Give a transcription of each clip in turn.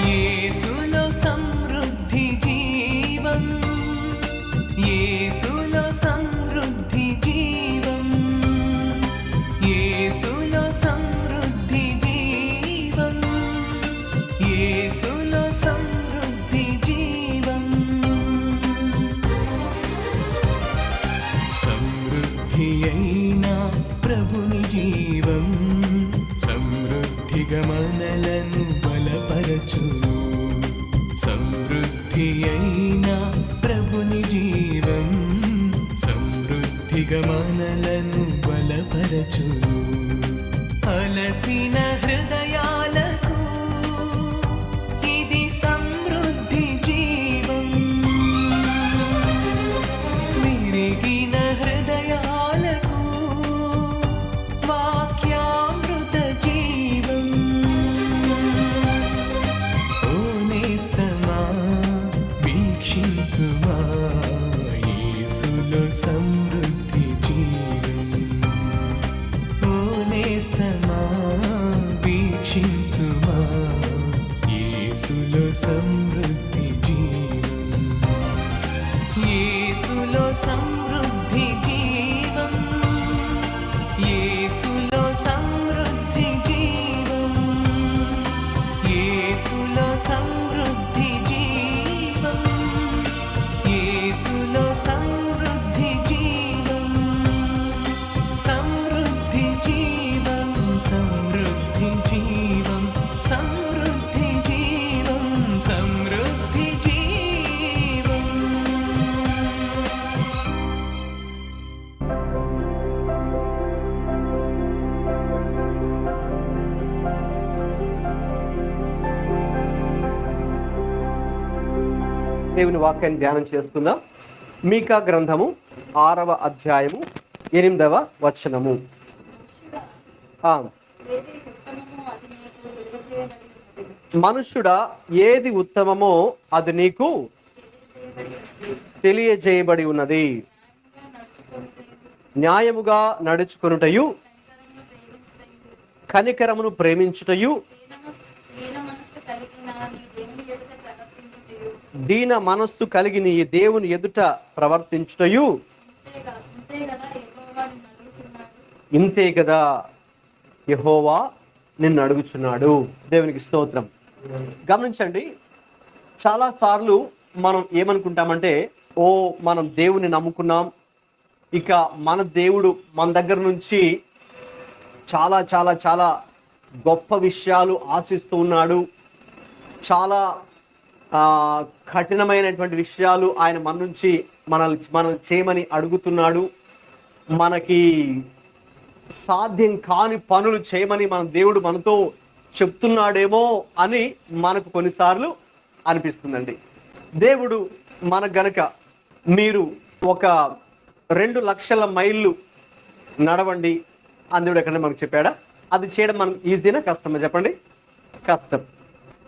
యేసులో సమృద్ధి జీవం, యేసులో సమృద్ధి జీవం, యేసులో సమృద్ధి జీవం, యేసులో సమృద్ధి జీవం. సమృద్ధి అయిన ప్రభుని జీవం సమృద్ధిగా మనలను బలపరచు. సమృద్ధి అయిన ప్రభుని జీవం సమృద్ధిగా మనలను బలపరచు. అలసిన హృదయాలకు ఇది సమృద్ధి జీవం, విరిగిన హృదయాలకు వాక్యామృత జీవం. ఓ నేస్తమా వీక్షించుమా యేసులో సమృద్ధి జీవం. ఓ నేస్తమా వీక్షించుమా యేసులో సమృద్ధి జీవం, యేసులో సమృద్ధి జీవం, యేసులో సమృద్ధి జీవం, యేసులో సమృద్ధి జీవం, యేసులో సమృద్ధి జీవం. సమృద్ధి జీవం, సమృద్ధి జీవం, సమృద్ధి జీవం, సమృద్ధి జీవం. దేవుని వాక్యాన్ని ధ్యానం చేసుకుందాం. మీకా గ్రంథము 6వ అధ్యాయము 8వ వచనము. మనుష్యుడా ఏది ఉత్తమమో అది నీకు తెలియజేయబడి ఉన్నది. న్యాయముగా నడుచుకొనుటయు కనికరమును ప్రేమించుటయు దీన మనస్సు కలిగి నీ దేవుని ఎదుట ప్రవర్తించుటయు ఇంతే కదా యెహోవా నిన్ను అడుగుచున్నాడు. దేవునికి స్తోత్రం. గమనించండి, చాలా సార్లు మనం ఏమనుకుంటామంటే, ఓ మనం దేవుని నమ్ముకున్నాం, ఇక మన దేవుడు మన దగ్గర నుంచి చాలా చాలా చాలా గొప్ప విషయాలు ఆశిస్తూ ఉన్నాడు, చాలా కఠినమైనటువంటి విషయాలు ఆయన మన నుంచి మనల్ని చేయమని అడుగుతున్నాడు, మనకి సాధ్యం కాని పనులు చేయమని మన దేవుడు మనతో చెప్తున్నాడేమో అని మనకు కొన్నిసార్లు అనిపిస్తుందండి. దేవుడు మనకు గనక మీరు ఒక 2 లక్షల మైళ్ళు నడవండి అని దేవుడు ఎక్కడ మనకు చెప్పాడా? అది చేయడం మనం ఈజీనా కష్టమా చెప్పండి? కష్టం.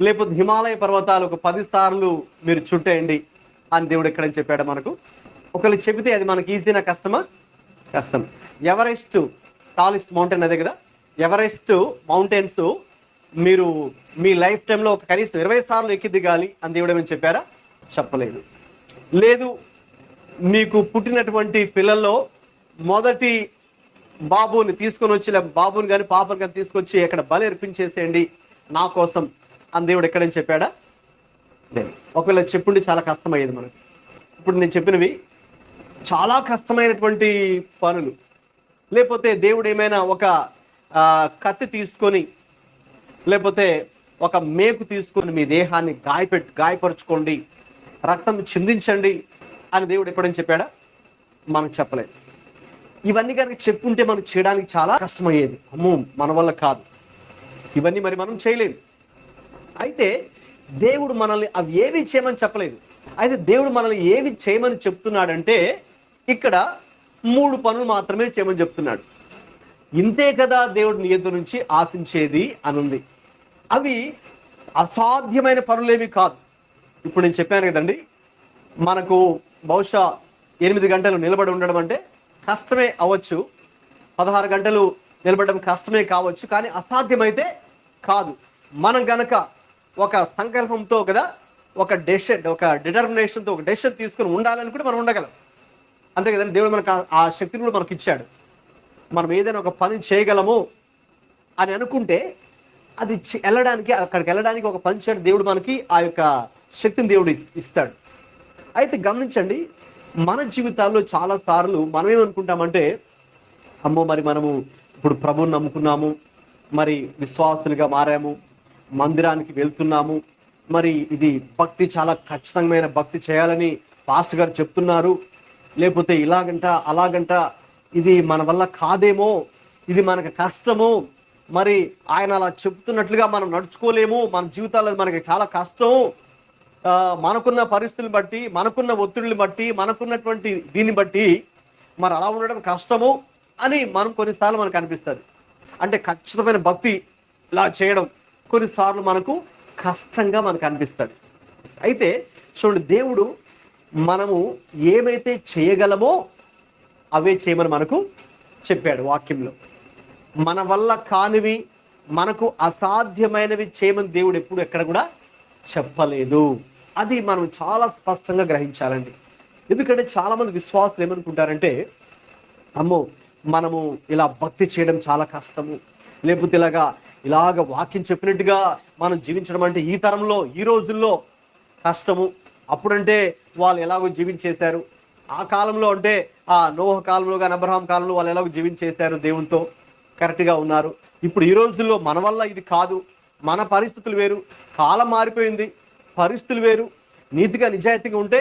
లేకపోతే హిమాలయ పర్వతాలు ఒక 10 సార్లు మీరు చుట్టేయండి అని దేవుడు ఎక్కడని చెప్పాడా మనకు? ఒకళ్ళు చెబితే అది మనకి ఈజీనా కష్టమా? కష్టం. ఎవరెస్ట్ టాలెస్ట్ మౌంటైన్ అదే కదా. ఎవరెస్ట్ మౌంటైన్స్ మీరు మీ లైఫ్ టైంలో ఒక కనీసం 20 సార్లు ఎక్కి దిగాలి అని దేవుడు ఏమని చెప్పారా? చెప్పలేదు. లేదు, మీకు పుట్టినటువంటి పిల్లల్లో మొదటి బాబుని తీసుకొని వచ్చి, బాబుని కానీ పాపని కానీ తీసుకొచ్చి ఎక్కడ బలి అర్పించేసేయండి నా కోసం అని దేవుడు ఎక్కడని చెప్పాడా? లేదు. ఒకవేళ చెప్పుండి చాలా కష్టమయ్యేది మనకు. ఇప్పుడు నేను చెప్పినవి చాలా కష్టమైనటువంటి పనులు. లేకపోతే దేవుడు ఏమైనా ఒక కత్తి తీసుకొని, లేకపోతే ఒక మేకు తీసుకొని మీ దేహాన్ని గాయపరుచుకోండి, రక్తం చిందించండి అని దేవుడు ఎప్పుడని చెప్పాడా? మనకు చెప్పలేదు. ఇవన్నీ కనుక చెప్పుంటే మనకు చేయడానికి చాలా కష్టమయ్యేది. అమ్మో మన వల్ల కాదు, ఇవన్నీ మరి మనం చేయలేము. అయితే దేవుడు మనల్ని అవి ఏవి చేయమని చెప్పలేదు. అయితే దేవుడు మనల్ని ఏవి చేయమని చెప్తున్నాడంటే, ఇక్కడ 3 పనులు మాత్రమే చేయమని చెప్తున్నాడు. ఇంతే కదా దేవుడు నీ ఎదురు నుంచి ఆశించేది అనుంది. అవి అసాధ్యమైన పనులేవి కాదు. ఇప్పుడు నేను చెప్పాను కదండి, మనకు బహుశా 8 గంటలు నిలబడి ఉండడం అంటే కష్టమే అవ్వచ్చు, 16 గంటలు నిలబడడం కష్టమే కావచ్చు, కానీ అసాధ్యమైతే కాదు. మనం గనక ఒక సంకల్పంతో కదా, ఒక డిటర్మినేషన్తో ఒక డెసిషన్ తీసుకుని ఉండాలని కూడా మనం ఉండగలం. అంతే కదండి. దేవుడు మనకు ఆ శక్తిని కూడా మనకి ఇచ్చాడు. మనం ఏదైనా ఒక పని చేయగలము అని అనుకుంటే అది అక్కడికి వెళ్ళడానికి ఒక పని చేయడం దేవుడు మనకి ఆ యొక్క శక్తిని దేవుడు ఇస్తాడు. అయితే గమనించండి, మన జీవితాల్లో చాలా సార్లు మనం ఏమనుకుంటామంటే, అమ్మో మరి మనము ఇప్పుడు ప్రభువుని నమ్ముకున్నాము, మరి విశ్వాసులుగా మారాము, మందిరానికి వెళ్తున్నాము, మరి ఇది భక్తి చాలా ఖచ్చితమైన భక్తి చేయాలని పాస్టర్ గారు చెప్తున్నారు, లేకపోతే ఇలాగంట అలాగంట, ఇది మన వల్ల కాదేమో, ఇది మనకు కష్టము, మరి ఆయన అలా చెప్తున్నట్లుగా మనం నడుచుకోలేము, మన జీవితాల్లో మనకి చాలా కష్టం, మనకున్న పరిస్థితులను బట్టి, మనకున్న ఒత్తిడిని బట్టి, మనకున్నటువంటి దీన్ని బట్టి మరి అలా ఉండడం కష్టము అని మనం కొన్నిసార్లు మనకు అనిపిస్తుంది. అంటే ఖచ్చితమైన భక్తి ఇలా చేయడం కొన్నిసార్లు మనకు కష్టంగా మనకు అనిపిస్తుంది. అయితే చూడండి, దేవుడు మనము ఏమైతే చేయగలమో అవే చేయమని మనకు చెప్పాడు వాక్యంలో. మన వల్ల కానివి, మనకు అసాధ్యమైనవి చేయమని దేవుడు ఎప్పుడు ఎక్కడ కూడా చెప్పలేదు. అది మనం చాలా స్పష్టంగా గ్రహించాలండి. ఎందుకంటే చాలా మంది విశ్వాసులు ఏమనుకుంటారంటే, అమ్మో మనము ఇలా భక్తి చేయడం చాలా కష్టము, లేకపోతే ఇలాగ వాక్యం చెప్పినట్టుగా మనం జీవించడం అంటే ఈ తరంలో ఈ రోజుల్లో కష్టము. అప్పుడంటే వాళ్ళు ఎలాగో జీవించేశారు, ఆ కాలంలో అంటే ఆ నోహ కాలంలో కానీ అబ్రహాం కాలంలో వాళ్ళు ఎలాగో జీవించేశారు, దేవునితో కరెక్ట్గా ఉన్నారు. ఇప్పుడు ఈ రోజుల్లో మన వల్ల ఇది కాదు, మన పరిస్థితులు వేరు, కాలం మారిపోయింది, పరిస్థితులు వేరు. నీతిగా నిజాయితీగా ఉంటే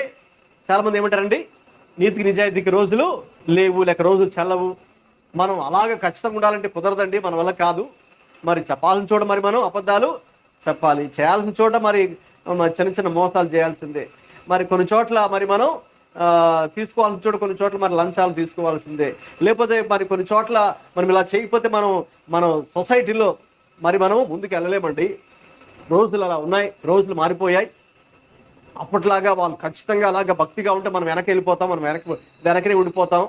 చాలామంది ఏమంటారండి, నీతికి నిజాయితీకి రోజులు లేవు, లేక రోజులు చల్లవు, మనం అలాగ ఖచ్చితంగా ఉండాలంటే కుదరదండి, మన వల్ల కాదు. మరి చెప్పాల్సిన చోట మరి మనం అబద్ధాలు చెప్పాలి, చేయాల్సిన చోట మరి చిన్న చిన్న మోసాలు చేయాల్సిందే, మరి కొన్ని చోట్ల మరి మనం తీసుకోవాల్సిన చోట కొన్ని చోట్ల మరి లంచాలు తీసుకోవాల్సిందే, లేకపోతే మరి కొన్ని చోట్ల మనం ఇలా చేయకపోతే మనం సొసైటీలో మరి మనం ముందుకు వెళ్ళలేమండి. రోజులు అలా ఉన్నాయి, రోజులు మారిపోయాయి. అప్పట్లాగా వాళ్ళు ఖచ్చితంగా అలాగా భక్తిగా ఉంటే మనం వెనక్కి వెళ్ళిపోతాం, మనం వెనకనే ఉండిపోతాం,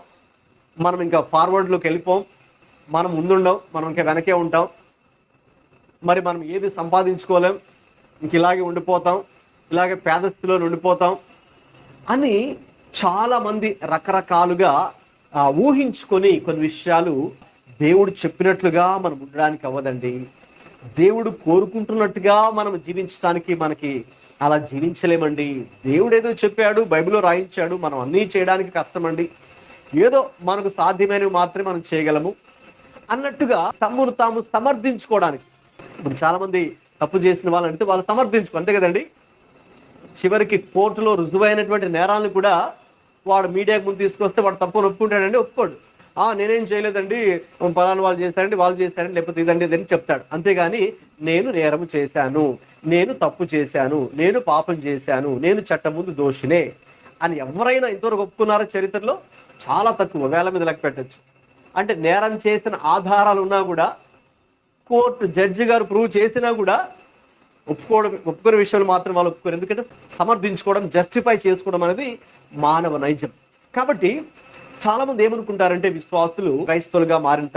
మనం ఇంకా ఫార్వర్డ్లోకి వెళ్ళిపోం, మనం ముందుండం, మనం ఇంకా వెనకే ఉంటాం, మరి మనం ఏది సంపాదించుకోలేం, ఇంక ఇలాగే ఉండిపోతాం, ఇలాగే పేద స్థితిలో ఉండిపోతాం అని చాలామంది రకరకాలుగా ఊహించుకొని కొన్ని విషయాలు దేవుడు చెప్పినట్లుగా మనం ఉండడానికి అవ్వదండి. దేవుడు కోరుకుంటున్నట్టుగా మనం జీవించడానికి మనకి అలా జీవించలేమండి. దేవుడు ఏదో చెప్పాడు, బైబిల్లో రాయించాడు, మనం అన్నీ చేయడానికి కష్టమండి, ఏదో మనకు సాధ్యమైనవి మాత్రమే మనం చేయగలము అన్నట్టుగా తమ్మును తాము సమర్థించుకోవడానికి. ఇప్పుడు చాలా మంది తప్పు చేసిన వాళ్ళని అంటే వాళ్ళు సమర్థించుకో, అంతే కదండి. చివరికి కోర్టులో రుజువైనటువంటి నేరాలను కూడా వాడు మీడియాకు ముందు తీసుకొస్తే వాడు తప్పును ఒప్పుకుంటాడండి, ఒప్పుకోడు. నేనేం చేయలేదండి, పలానా వాళ్ళు చేశారండి, వాళ్ళు చేశారండి, లేకపోతే ఇదండి ఇదని చెప్తాడు. అంతేగాని నేను నేరం చేశాను, నేను తప్పు చేశాను, నేను పాపం చేశాను, నేను చట్టం ముందు దోషినే అని ఎవరైనా ఇంతవరకు ఒప్పుకున్నారో చరిత్రలో? చాలా తక్కువ, వేల మీద లెక్క పెట్టచ్చు. అంటే నేరం చేసిన ఆధారాలు ఉన్నా కూడా, కోర్టు జడ్జి గారు ప్రూవ్ చేసినా కూడా ఒప్పుకునే విషయాలు మాత్రం వాళ్ళు ఒప్పుకోరు. ఎందుకంటే సమర్థించుకోవడం, జస్టిఫై చేసుకోవడం అనేది మానవ నైజం. కాబట్టి చాలా మంది ఏమనుకుంటారంటే, క్రైస్తవులుగా మారిన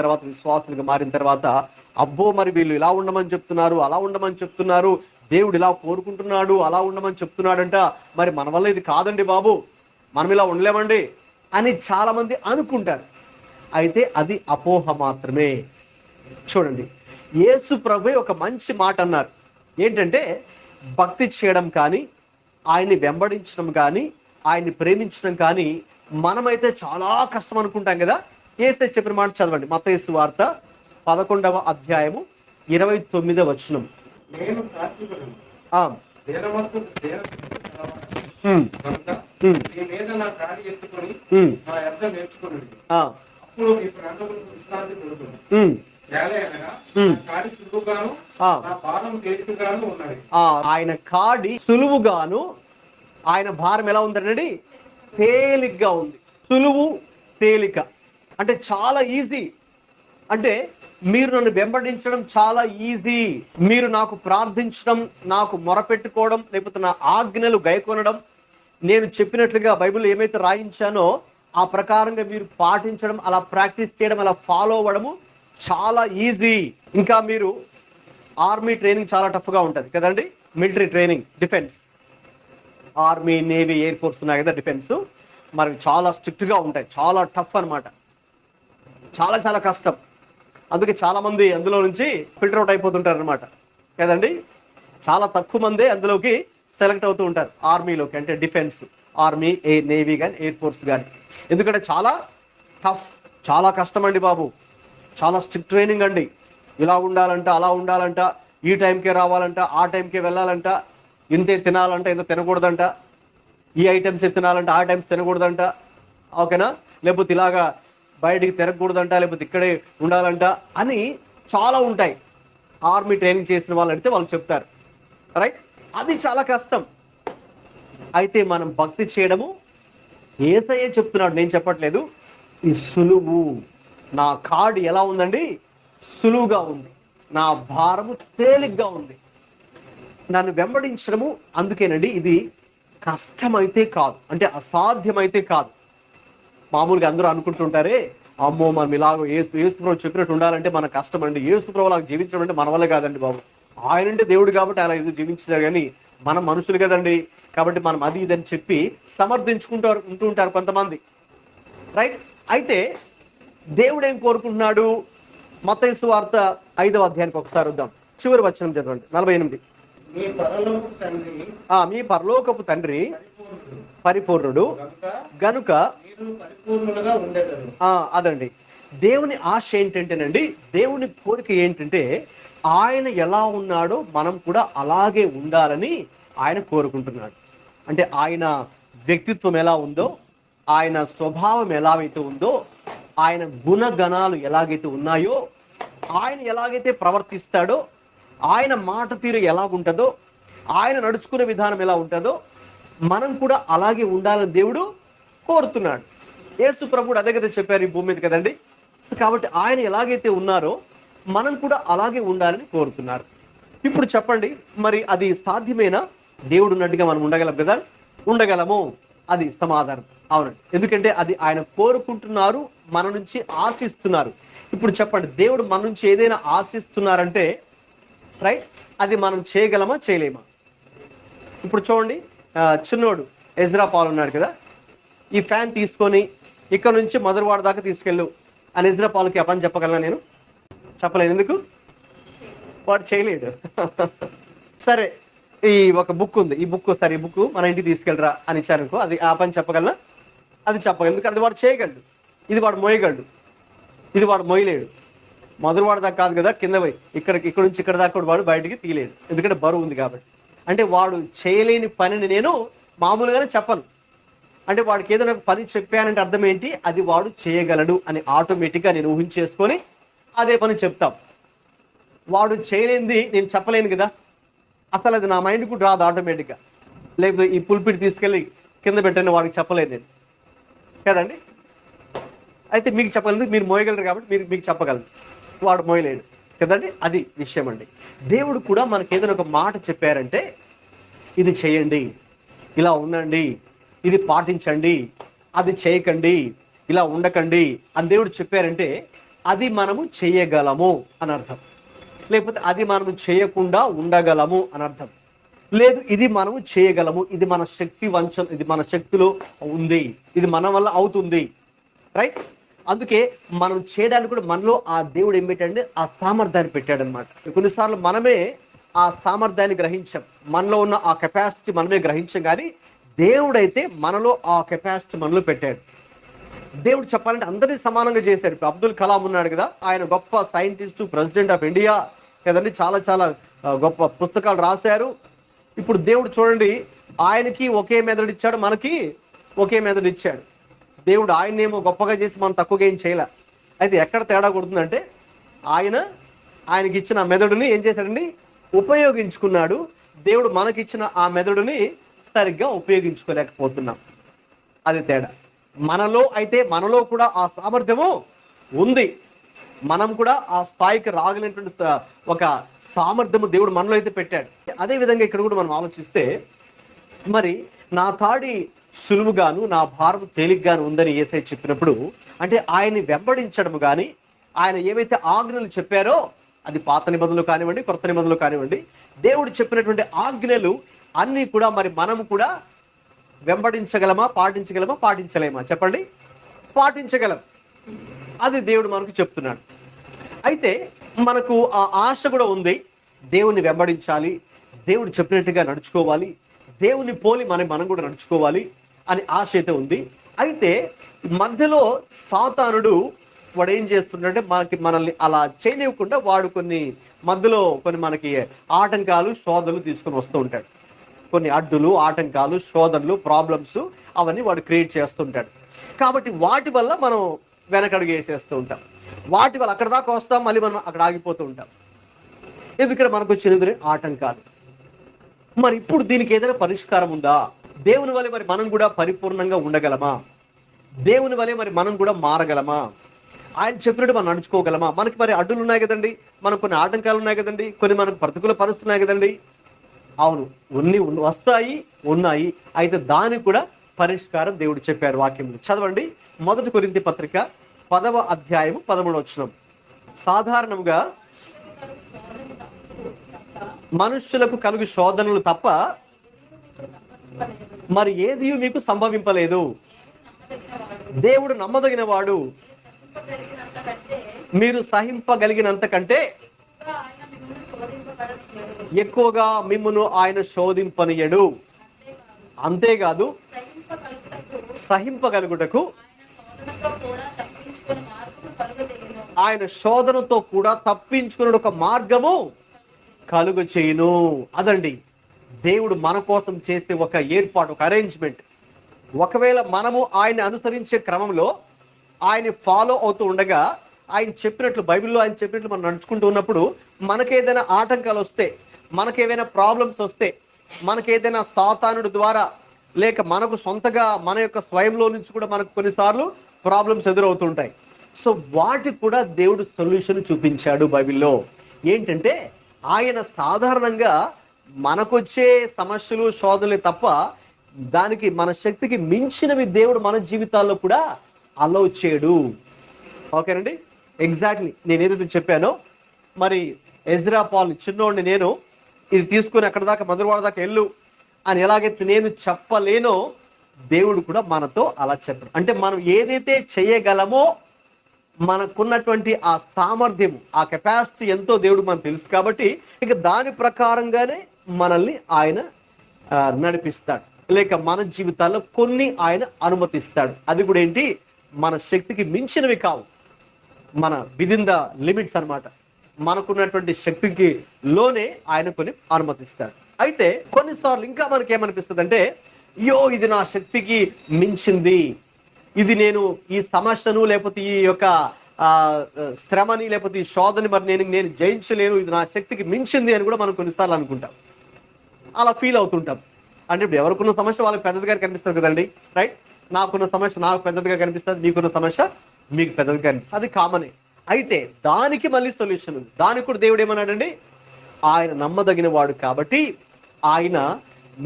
తర్వాత అబ్బో మరి వీళ్ళు ఇలా ఉండమని చెప్తున్నారు, అలా ఉండమని చెప్తున్నారు, దేవుడు ఇలా కోరుకుంటున్నాడు, అలా ఉండమని చెప్తున్నాడంట, మరి మన వల్ల ఇది కాదండి బాబు, మనం ఇలా ఉండలేమండి అని చాలా మంది అనుకుంటారు. అయితే అది అపోహ మాత్రమే. చూడండి, యేసు ప్రభువే ఒక మంచి మాట అన్నారు. ఏంటంటే, భక్తి చేయడం కానీ, ఆయన్ని వెంబడించడం కానీ, ఆయన్ని ప్రేమించడం కానీ మనమైతే చాలా కష్టం అనుకుంటాం కదా. యేసే చెప్పిన మాట చదవండి, మత్తయి సువార్త 11వ అధ్యాయము 29వ వచనం. నేను శాశ్వతుడను, మీ మీద నా కాడి ఎత్తుకొని నా యొద్ద నేర్చుకొనుడి, అప్పుడు మీ ప్రాణములకు విశ్రాంతి దొరుకును. కాడి సులువుగాను నా భారం తేలికగాను ఉన్నది. ఆయన కాడి సులువుగాను, ఆయన భారం ఎలా ఉందండి? తేలిగ్గా ఉంది. సులువు, తేలిక అంటే చాలా ఈజీ. అంటే మీరు నన్ను వెంబడించడం చాలా ఈజీ, మీరు నాకు ప్రార్థించడం, నాకు మొరపెట్టుకోవడం, లేకపోతే నా ఆజ్ఞలు గైకొనడం, నేను చెప్పినట్లుగా బైబిల్ ఏమైతే రాయించానో ఆ ప్రకారంగా మీరు పాటించడం, అలా ప్రాక్టీస్ చేయడం, అలా ఫాలో అవ్వడము చాలా ఈజీ. ఇంకా మీరు ఆర్మీ ట్రైనింగ్ చాలా టఫ్గా ఉంటుంది కదండి. Military training, defence, army, navy, air force ఉన్నాయి కదా డిఫెన్స్, మరి చాలా స్ట్రిక్ట్గా ఉంటాయి, చాలా టఫ్ అనమాట, చాలా చాలా కష్టం. అందుకే చాలా మంది అందులో నుంచి ఫిల్టర్ అవుట్ అయిపోతుంటారు అనమాట కదండి. చాలా తక్కువ మందే అందులోకి సెలెక్ట్ అవుతూ ఉంటారు ఆర్మీలోకి, అంటే డిఫెన్స్, ఆర్మీ, నేవీ కానీ ఎయిర్ ఫోర్స్ కానీ. ఎందుకంటే చాలా టఫ్, చాలా కష్టం అండి బాబు, చాలా స్ట్రిక్ట్ ట్రైనింగ్ అండి. ఇలా ఉండాలంట, అలా ఉండాలంట, ఈ టైంకే రావాలంట, ఆ టైంకే వెళ్ళాలంట, ఇంతే తినాలంట, ఇంత తినకూడదంట, ఈ ఐటమ్స్ తినాలంట, ఆ టైమ్స్ తినకూడదంట, ఓకేనా, లేకపోతే ఇలాగా బయటికి తిరగకూడదంట, లేకపోతే ఇక్కడే ఉండాలంట అని చాలా ఉంటాయి. ఆర్మీ ట్రైనింగ్ చేసిన వాళ్ళు అడిగితే వాళ్ళు చెప్తారు, రైట్. అది చాలా కష్టం. అయితే మనం భక్తి చేయడము యేసయ్యే చెప్తున్నాడు, నేను చెప్పట్లేదు. ఈ సులువు, నా కాడి ఎలా ఉందండి, సులువుగా ఉంది, నా భారము తేలిగ్గా ఉంది. నన్ను వెంబడించడము అందుకేనండి ఇది కష్టమైతే కాదు, అంటే అసాధ్యమైతే కాదు. మామూలుగా అందరూ అనుకుంటుంటారే, అమ్మో మనం ఇలాగ యేసుప్రభు చెప్పినట్టు ఉండాలంటే మన కష్టం అండి, యేసుప్రభు లాగా జీవించడం అంటే మన వల్ల కాదండి బాబు. ఆయన అంటే దేవుడు కాబట్టి అలా ఇది జీవించారు, కానీ మనం మనుషులు కదండి, కాబట్టి మనం అది ఇదని చెప్పి ఉంటూ ఉంటారు కొంతమంది, రైట్. అయితే దేవుడు ఏం కోరుకుంటున్నాడు? మత్తయి సువార్త 5వ అధ్యాయానికి ఒకసారి వద్దాం, చివరి వచనం చదవండి, 48. మీ పరలోకపు తండ్రి పరిపూర్ణుడు గనుక అదండి దేవుని ఆశ ఏంటంటేనండి, దేవుని కోరిక ఏంటంటే ఆయన ఎలా ఉన్నాడో మనం కూడా అలాగే ఉండాలని ఆయన కోరుకుంటున్నాడు. అంటే ఆయన వ్యక్తిత్వం ఎలా ఉందో, ఆయన స్వభావం ఎలాగైతే ఉందో, ఆయన గుణగణాలు ఎలాగైతే ఉన్నాయో, ఆయన ఎలాగైతే ప్రవర్తిస్తాడో, ఆయన మాట తీరు ఎలాగుంటుందో, ఆయన నడుచుకునే విధానం ఎలా ఉంటుందో మనం కూడా అలాగే ఉండాలని దేవుడు కోరుతున్నాడు. యేసు ప్రభువు అదే కదా చెప్పారు ఈ భూమి మీద కదండి. కాబట్టి ఆయన ఎలాగైతే ఉన్నారో మనం కూడా అలాగే ఉండాలని కోరుతున్నారు. ఇప్పుడు చెప్పండి, మరి అది సాధ్యమేనా? దేవుడు ఉన్నట్టుగా మనం ఉండగలం కదా? ఉండగలము, అది సమాధానం. అవునండి, ఎందుకంటే అది ఆయన కోరుకుంటున్నారు, మన నుంచి ఆశిస్తున్నారు. ఇప్పుడు చెప్పండి, దేవుడు మన నుంచి ఏదైనా ఆశిస్తున్నారంటే రైట్, అది మనం చేయగలమా చేయలేమా? ఇప్పుడు చూడండి, చిన్నోడు ఎజ్రా పాల్ ఉన్నాడు కదా, ఈ ఫ్యాన్ తీసుకొని ఇక్కడ నుంచి మధురవాడ దాకా తీసుకెళ్ళు అని ఎజ్రా పాల్కి ఆ పని చెప్పగలనా? నేను చెప్పలేను. ఎందుకు? వాడు చేయలేడు. సరే, ఈ ఒక బుక్ ఉంది, ఈ బుక్ సరే, ఈ బుక్ మన ఇంటికి తీసుకెళ్ళరా అని ఇచ్చారనుకో, అది ఆ పని చెప్పగలనా? అది చెప్పగలను, ఎందుకంటే అది వాడు చేయగలడు, ఇది వాడు మోయగలడు, ఇది వాడు మోయలేడు. మధురవాడ దాకా కాదు కదా, కింద పోయి ఇక్కడ నుంచి ఇక్కడ దాకా కూడా వాడు బయటికి తీయలేడు, ఎందుకంటే బరువు ఉంది కాబట్టి. అంటే వాడు చేయలేని పనిని నేను మామూలుగానే చెప్పను. అంటే వాడికి ఏదైనా ఒక పని చెప్పానంటే అర్థం ఏంటి, అది వాడు చేయగలడు అని ఆటోమేటిక్గా నేను ఊహించేసుకొని అదే పని చెప్తాం. వాడు చేయలేనిది నేను చెప్పలేను కదా, అసలు అది నా మైండ్ కూడా రాదు ఆటోమేటిక్గా. లేకపోతే ఈ పుల్పిట్ తీసుకెళ్ళి కింద పెట్టని వాడికి చెప్పలేను నేను కదండి. అయితే మీకు చెప్పగలదు, మీరు మోయగలరు కాబట్టి మీకు చెప్పగలరు, వాడు మోయలేడు కదండి. అది విషయం అండి. దేవుడు కూడా మనకి ఏదైనా ఒక మాట చెప్పారంటే, ఇది చేయండి, ఇలా ఉండండి, ఇది పాటించండి, అది చేయకండి, ఇలా ఉండకండి అని దేవుడు చెప్పారంటే అది మనము చేయగలము అని అర్థం. లేకపోతే అది మనము చేయకుండా ఉండగలము అని అర్థం. లేదు, ఇది మనము చేయగలము, ఇది మన శక్తి వంచం, ఇది మన శక్తిలో ఉంది, ఇది మన వల్ల అవుతుంది, రైట్. అందుకే మనం చేయడానికి కూడా మనలో ఆ దేవుడు ఏం పెట్టాడంటే ఆ సామర్థ్యాన్ని పెట్టాడనమాట. కొన్నిసార్లు మనమే ఆ సామర్థ్యాన్ని గ్రహించాం, మనలో ఉన్న ఆ కెపాసిటీ మనమే గ్రహించాం, కానీ దేవుడైతే మనలో ఆ కెపాసిటీ మనలో పెట్టాడు. దేవుడు చెప్పాలంటే అందరినీ సమానంగా చేశాడు. ఇప్పుడు అబ్దుల్ కలాం ఉన్నాడు కదా, ఆయన గొప్ప సైంటిస్ట్, ప్రెసిడెంట్ ఆఫ్ ఇండియా కదండి, చాలా చాలా గొప్ప పుస్తకాలు రాశారు. ఇప్పుడు దేవుడు చూడండి, ఆయనకి ఒకే మెదడు ఇచ్చాడు, మనకి ఒకే మెదడు ఇచ్చాడు. దేవుడు ఆయన్నేమో గొప్పగా చేసి మనం తక్కువగా ఏం చేయలే. అయితే ఎక్కడ తేడా కొడుతుందంటే ఆయనకి ఇచ్చిన ఆ మెదడుని ఏం చేశాడండి, ఉపయోగించుకున్నాడు. దేవుడు మనకిచ్చిన ఆ మెదడుని సరిగ్గా ఉపయోగించుకోలేకపోతున్నాం, అది తేడా. మనలో కూడా ఆ సామర్థ్యము ఉంది, మనం కూడా ఆ స్థాయికి రాగలిగినటువంటి ఒక సామర్థ్యము దేవుడు మనలో అయితే పెట్టాడు. అదే విధంగా ఇక్కడ కూడా మనం ఆలోచిస్తే, మరి నా కాడి సులువుగాను నా భారం తేలిగ్గాను ఉందని యేసయ్య చెప్పినప్పుడు, అంటే ఆయన్ని వెంబడించడం కానీ ఆయన ఏవైతే ఆజ్ఞలు చెప్పారో అది పాత నిబంధనలు కానివ్వండి, కొత్త నిబంధనలు కానివ్వండి, దేవుడు చెప్పినటువంటి ఆజ్ఞలు అన్నీ కూడా మరి మనం కూడా వెంబడించగలమా, పాటించగలమా, పాటించలేమా? చెప్పండి. పాటించగలం. అది దేవుడు మనకు చెప్తున్నాడు. అయితే మనకు ఆ ఆశ కూడా ఉంది, దేవుణ్ణి వెంబడించాలి, దేవుడు చెప్పినట్టుగా నడుచుకోవాలి, దేవుని పోలి మనం కూడా నడుచుకోవాలి అని ఆశ అయితే ఉంది. అయితే మధ్యలో సాతానుడు వాడు ఏం చేస్తుంటే మనల్ని అలా చేయనివ్వకుండా వాడు మధ్యలో కొన్ని మనకి ఆటంకాలు, శోధనలు తీసుకొని వస్తూ ఉంటాడు. కొన్ని అడ్డులు, ఆటంకాలు, శోధనలు, ప్రాబ్లమ్స్ అవన్నీ వాడు క్రియేట్ చేస్తుంటాడు. కాబట్టి వాటి వల్ల మనం వెనకడుగు వేసేస్తూ ఉంటాం. వాటి వల్ల అక్కడ దాకా వస్తాం, మళ్ళీ మనం అక్కడ ఆగిపోతూ ఉంటాం. ఎందుకంటే మనకు వచ్చిన ఆటంకాలు. మరి ఇప్పుడు దీనికి ఏదైనా పరిష్కారం ఉందా? దేవుని వలె మరి మనం కూడా పరిపూర్ణంగా ఉండగలమా? దేవుని వలె మరి మనం కూడా మారగలమా? ఆయన చెప్పినట్టు మనం నడుచుకోగలమా? మనకి మరి అడ్డులు ఉన్నాయి కదండి, మనకు కొన్ని ఆటంకాలు ఉన్నాయి కదండి, కొన్ని మనకు ప్రతికూల పరిస్థితులు ఉన్నాయి కదండి. అవును, వస్తాయి, ఉన్నాయి. అయితే దానికి కూడా పరిష్కారం దేవుడు చెప్పారు వాక్యంలో. చదవండి, 1 కొరింథీ పత్రిక 10వ అధ్యాయము 13వ వచనం. సాధారణంగా మనుష్యులకు కలుగు శోధనలు తప్ప మరి ఏది మీకు సంభవింపలేదు. దేవుడు నమ్మదగిన వాడు, మీరు సహింపగలిగినంత కంటే ఎక్కువగా మిమ్మును ఆయన శోధింపనీయడు. అంతేకాదు సహింపగలుగుటకు ఆయన శోధనతో కూడా తప్పించుకునే ఒక మార్గము కలుగ చేయును. అదండి దేవుడు మన కోసం చేసే ఒక ఏర్పాటు, ఒక అరేంజ్మెంట్. ఒకవేళ మనము ఆయన్ని అనుసరించే క్రమంలో ఆయన ఫాలో అవుతూ ఉండగా, ఆయన చెప్పినట్లు, బైబిల్లో ఆయన చెప్పినట్లు మనం నడుచుకుంటూ ఉన్నప్పుడు మనకేదైనా ఆటంకాలు వస్తే, మనకేమైనా ప్రాబ్లమ్స్ వస్తే, మనకేదైనా సాతానుడి ద్వారా లేక మనకు సొంతగా మన యొక్క స్వయంలో నుంచి కూడా మనకు కొన్నిసార్లు ప్రాబ్లమ్స్ ఎదురవుతుంటాయి. సో వాటికి కూడా దేవుడు సొల్యూషన్ చూపించాడు బైబిల్లో. ఏంటంటే ఆయన సాధారణంగా మనకొచ్చే సమస్యలు, శోధనలే తప్ప దానికి మన శక్తికి మించినవి దేవుడు మన జీవితాల్లో కూడా అలౌ చేయడు. ఓకేనండి. ఎగ్జాక్ట్లీ నేను ఏదైతే చెప్పానో, మరి ఎజ్రా పాల్ చిన్నోడిని నేను ఇది తీసుకొని అక్కడ దాకా మధురవాడ దాకా వెళ్ళు అని ఎలాగైతే నేను చెప్పలేనో, దేవుడు కూడా మనతో అలా చెప్పడు. అంటే మనం ఏదైతే చేయగలమో, మనకున్నటువంటి ఆ సామర్థ్యం, ఆ కెపాసిటీ ఎంతో దేవుడు మనకు తెలుసు. కాబట్టి ఇక దాని ప్రకారంగానే మనల్ని ఆయన నడిపిస్తాడు, లేక మన జీవితాల్లో కొన్ని ఆయన అనుమతిస్తాడు. అది కూడా ఏంటి, మన శక్తికి మించినవి కావు, మన విదిన్ ద లిమిట్స్ అన్నమాట. మనకున్నటువంటి శక్తికి లోనే ఆయన కొన్ని అనుమతిస్తాడు. అయితే కొన్నిసార్లు ఇంకా మనకి ఏమనిపిస్తుంది అంటే, అయ్యో ఇది నా శక్తికి మించింది, ఇది నేను ఈ సమస్యను లేకపోతే ఈ యొక్క శ్రమని లేకపోతే ఈ శోధని మరి నేను జయించలేను, ఇది నా శక్తికి మించింది అని కూడా మనం కొన్నిసార్లు అనుకుంటాం, అలా ఫీల్ అవుతుంటాం. అంటే ఇప్పుడు ఎవరికున్న సమస్య వాళ్ళకి పెద్దదిగా కనిపిస్తుంది కదండి, రైట్? నాకున్న సమస్య నాకు పెద్దదిగా కనిపిస్తుంది, మీకున్న సమస్య మీకు పెద్దదిగా కనిపిస్తుంది, అది కామనే. అయితే దానికి మళ్ళీ సొల్యూషన్ ఉంది. దానికి కూడా దేవుడు ఏమన్నాడండి, ఆయన నమ్మదగిన వాడు కాబట్టి ఆయన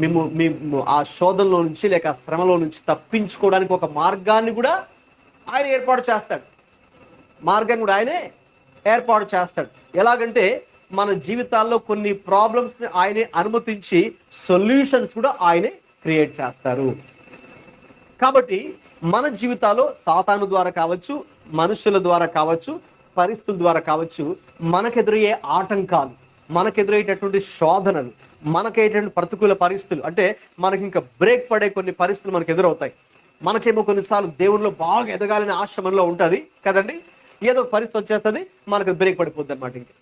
మేము ఆ శోధనలో నుంచి లేక ఆ శ్రమలో నుంచి తప్పించుకోవడానికి ఒక మార్గాన్ని కూడా ఆయన ఏర్పాటు చేస్తాడు. మార్గాన్ని కూడా ఆయనే ఏర్పాటు చేస్తాడు. ఎలాగంటే మన జీవితాల్లో కొన్ని ప్రాబ్లమ్స్ని ఆయనే అనుమతించి సొల్యూషన్స్ కూడా ఆయనే క్రియేట్ చేస్తారు. కాబట్టి మన జీవితాల్లో సాతాను ద్వారా కావచ్చు, మనుషుల ద్వారా కావచ్చు, పరిస్థితుల ద్వారా కావచ్చు, మనకెదురయ్యే ఆటంకాలు, మనకెదురయ్యేటటువంటి శోధనలు, మనకైనటువంటి ప్రతికూల పరిస్థితులు, అంటే మనకి ఇంకా బ్రేక్ పడే కొన్ని పరిస్థితులు మనకు ఎదురవుతాయి. మనకేమో కొన్నిసార్లు దేవునిలో బాగా ఎదగాలని ఆశ మనలో ఉంటుంది కదండి. ఏదో పరిస్థితి వచ్చేస్తుంది, మనకు బ్రేక్ పడిపోద్ది అనమాట. ఇంకా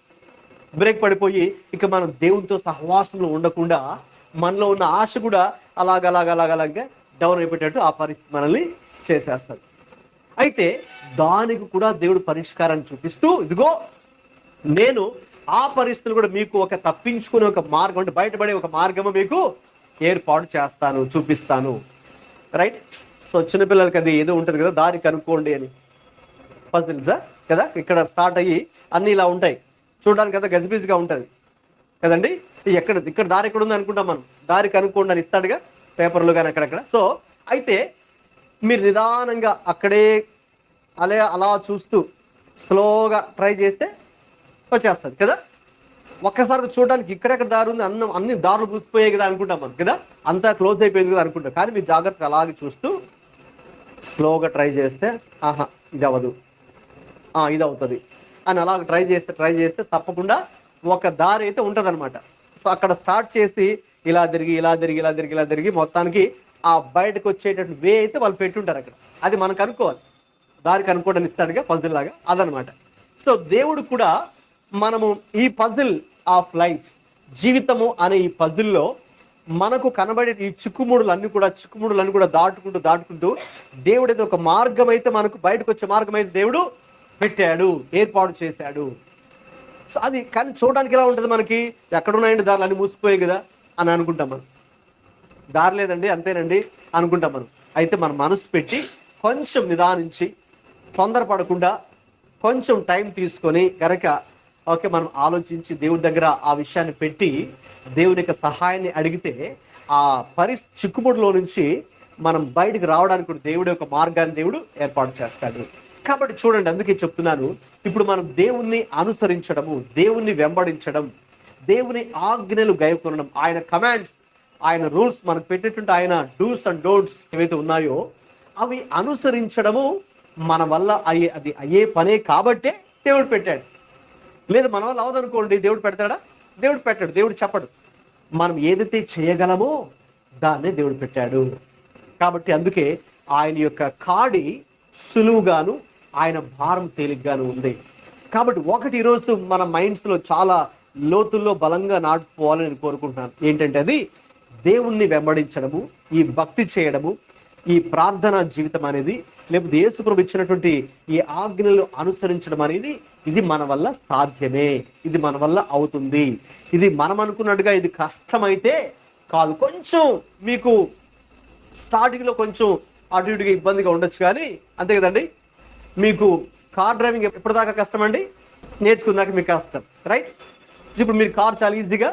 బ్రేక్ పడిపోయి ఇక మనం దేవునితో సహవాసంలో ఉండకుండా మనలో ఉన్న ఆశ కూడా అలాగలాగా డౌన్ అయిపోయేటట్టు ఆ పరిస్థితి మనల్ని చేసేస్తుంది. అయితే దానికి కూడా దేవుడు పరిష్కారాన్ని చూపిస్తూ, ఇదిగో నేను ఆ పరిస్థితులు కూడా మీకు ఒక తప్పించుకునే ఒక మార్గం, అంటే బయటపడే ఒక మార్గము మీకు ఏర్పాటు చేస్తాను, చూపిస్తాను. రైట్? సో చిన్నపిల్లలకి అది ఏదో ఉంటుంది కదా, దారి కనుక్కోండి అని, పజిల్సా కదా, ఇక్కడ స్టార్ట్ అయ్యి అన్ని ఇలా ఉంటాయి చూడడానికి కదా, గజిబిజిగా ఉంటుంది కదండి. ఇక్కడ దారి ఎక్కడ ఉంది అనుకుంటాం మనం, దారి కనుక్కోండి అని ఇస్తాడుగా పేపర్లు కానీ అక్కడక్కడ. సో అయితే మీరు నిదానంగా అక్కడే అలా చూస్తూ స్లోగా ట్రై చేస్తే వచ్చేస్తుంది కదా. ఒక్కసారి చూడడానికి ఇక్కడెక్కడ దారి ఉంది, అన్ని దారులు పూసిపోయాయి కదా అనుకుంటాం మనం కదా, అంతా క్లోజ్ అయిపోయింది కదా అనుకుంటాం. కానీ మీరు జాగ్రత్తగా అలాగే చూస్తూ స్లోగా ట్రై చేస్తే ఆహా ఇది అవ్వదు, ఇది అవుతుంది అని అలాగ ట్రై చేస్తే తప్పకుండా ఒక దారి అయితే ఉంటుంది అనమాట. సో అక్కడ స్టార్ట్ చేసి ఇలా తిరిగి మొత్తానికి ఆ బయటకు వచ్చేటట్టు వే అయితే వాళ్ళు పెట్టుంటారు అక్కడ. అది మనకు అనుకోవాలి, దారి కనుక్కోవడానికి ఇస్తాడుగా పజిల్ లాగా, అదనమాట. సో దేవుడు కూడా మనము ఈ పజిల్ ఆఫ్ లైఫ్, జీవితము అనే ఈ పజిల్లో మనకు కనబడే ఈ చిక్కుముడులన్నీ కూడా దాటుకుంటూ దేవుడు అయితే ఒక మార్గం అయితే మనకు బయటకు వచ్చే మార్గం అయితే దేవుడు పెట్టాడు, ఏర్పాటు చేశాడు. సో అది కానీ చూడడానికి ఎలా ఉంటుంది, మనకి ఎక్కడున్నాయండి దారులు అన్ని మూసిపోయాయి కదా అని అనుకుంటాం మనం. దారి లేదండి అంతేనండి అనుకుంటాం మనం. అయితే మన మనసు పెట్టి కొంచెం నిదానించి తొందరపడకుండా కొంచెం టైం తీసుకొని కనుక ఓకే మనం ఆలోచించి దేవుడి దగ్గర ఆ విషయాన్ని పెట్టి దేవుని యొక్క సహాయాన్ని అడిగితే ఆ చిక్కుముడిలో నుంచి మనం బయటకు రావడానికి కూడా దేవుడి యొక్క మార్గాన్ని దేవుడు ఏర్పాటు చేస్తాడు. కాబట్టి చూడండి, అందుకే చెప్తున్నాను, ఇప్పుడు మనం దేవుణ్ణి అనుసరించడము, దేవుణ్ణి వెంబడించడం, దేవుని ఆజ్ఞలు గైకొనడం, ఆయన కమాండ్స్, ఆయన రూల్స్ మనకు పెట్టేటువంటి ఆయన డూస్ అండ్ డోంట్స్ ఏవైతే ఉన్నాయో అవి అనుసరించడము మన వల్ల అయ్యే పనే కాబట్టే దేవుడు పెట్టాడు. లేదు మన వల్ల అవదనుకోండి, దేవుడు పెడతాడా? దేవుడు పెట్టాడు, దేవుడు చెప్పడు. మనం ఏదైతే చేయగలమో దాన్నే దేవుడు పెట్టాడు. కాబట్టి అందుకే ఆయన యొక్క కాడి సులువుగాను ఆయన భారం తేలిగ్గాను ఉంది. కాబట్టి ఒకటి ఈరోజు మన మైండ్స్లో చాలా లోతుల్లో బలంగా నాటుకోవాలని నేను కోరుకుంటున్నాను. ఏంటంటే అది దేవుణ్ణి వెంబడించడము, ఈ భక్తి చేయడము, ఈ ప్రార్థనా జీవితం అనేది, లేకపోతే యేసు ప్రభు ఇచ్చినటువంటి ఈ ఆజ్ఞలు అనుసరించడం అనేది ఇది మన వల్ల సాధ్యమే, ఇది మన వల్ల అవుతుంది. ఇది మనం అనుకున్నట్టుగా ఇది కష్టమైతే కాదు. కొంచెం మీకు స్టార్టింగ్లో కొంచెం అటు ఇటుగా ఇబ్బందిగా ఉండొచ్చు, కానీ అంతే కదండి. మీకు కార్ డ్రైవింగ్ ఎప్పటిదాకా కష్టం అండి? నేర్చుకున్నాక మీకు కష్టం, రైట్? ఇప్పుడు మీరు కార్ చాలా ఈజీగా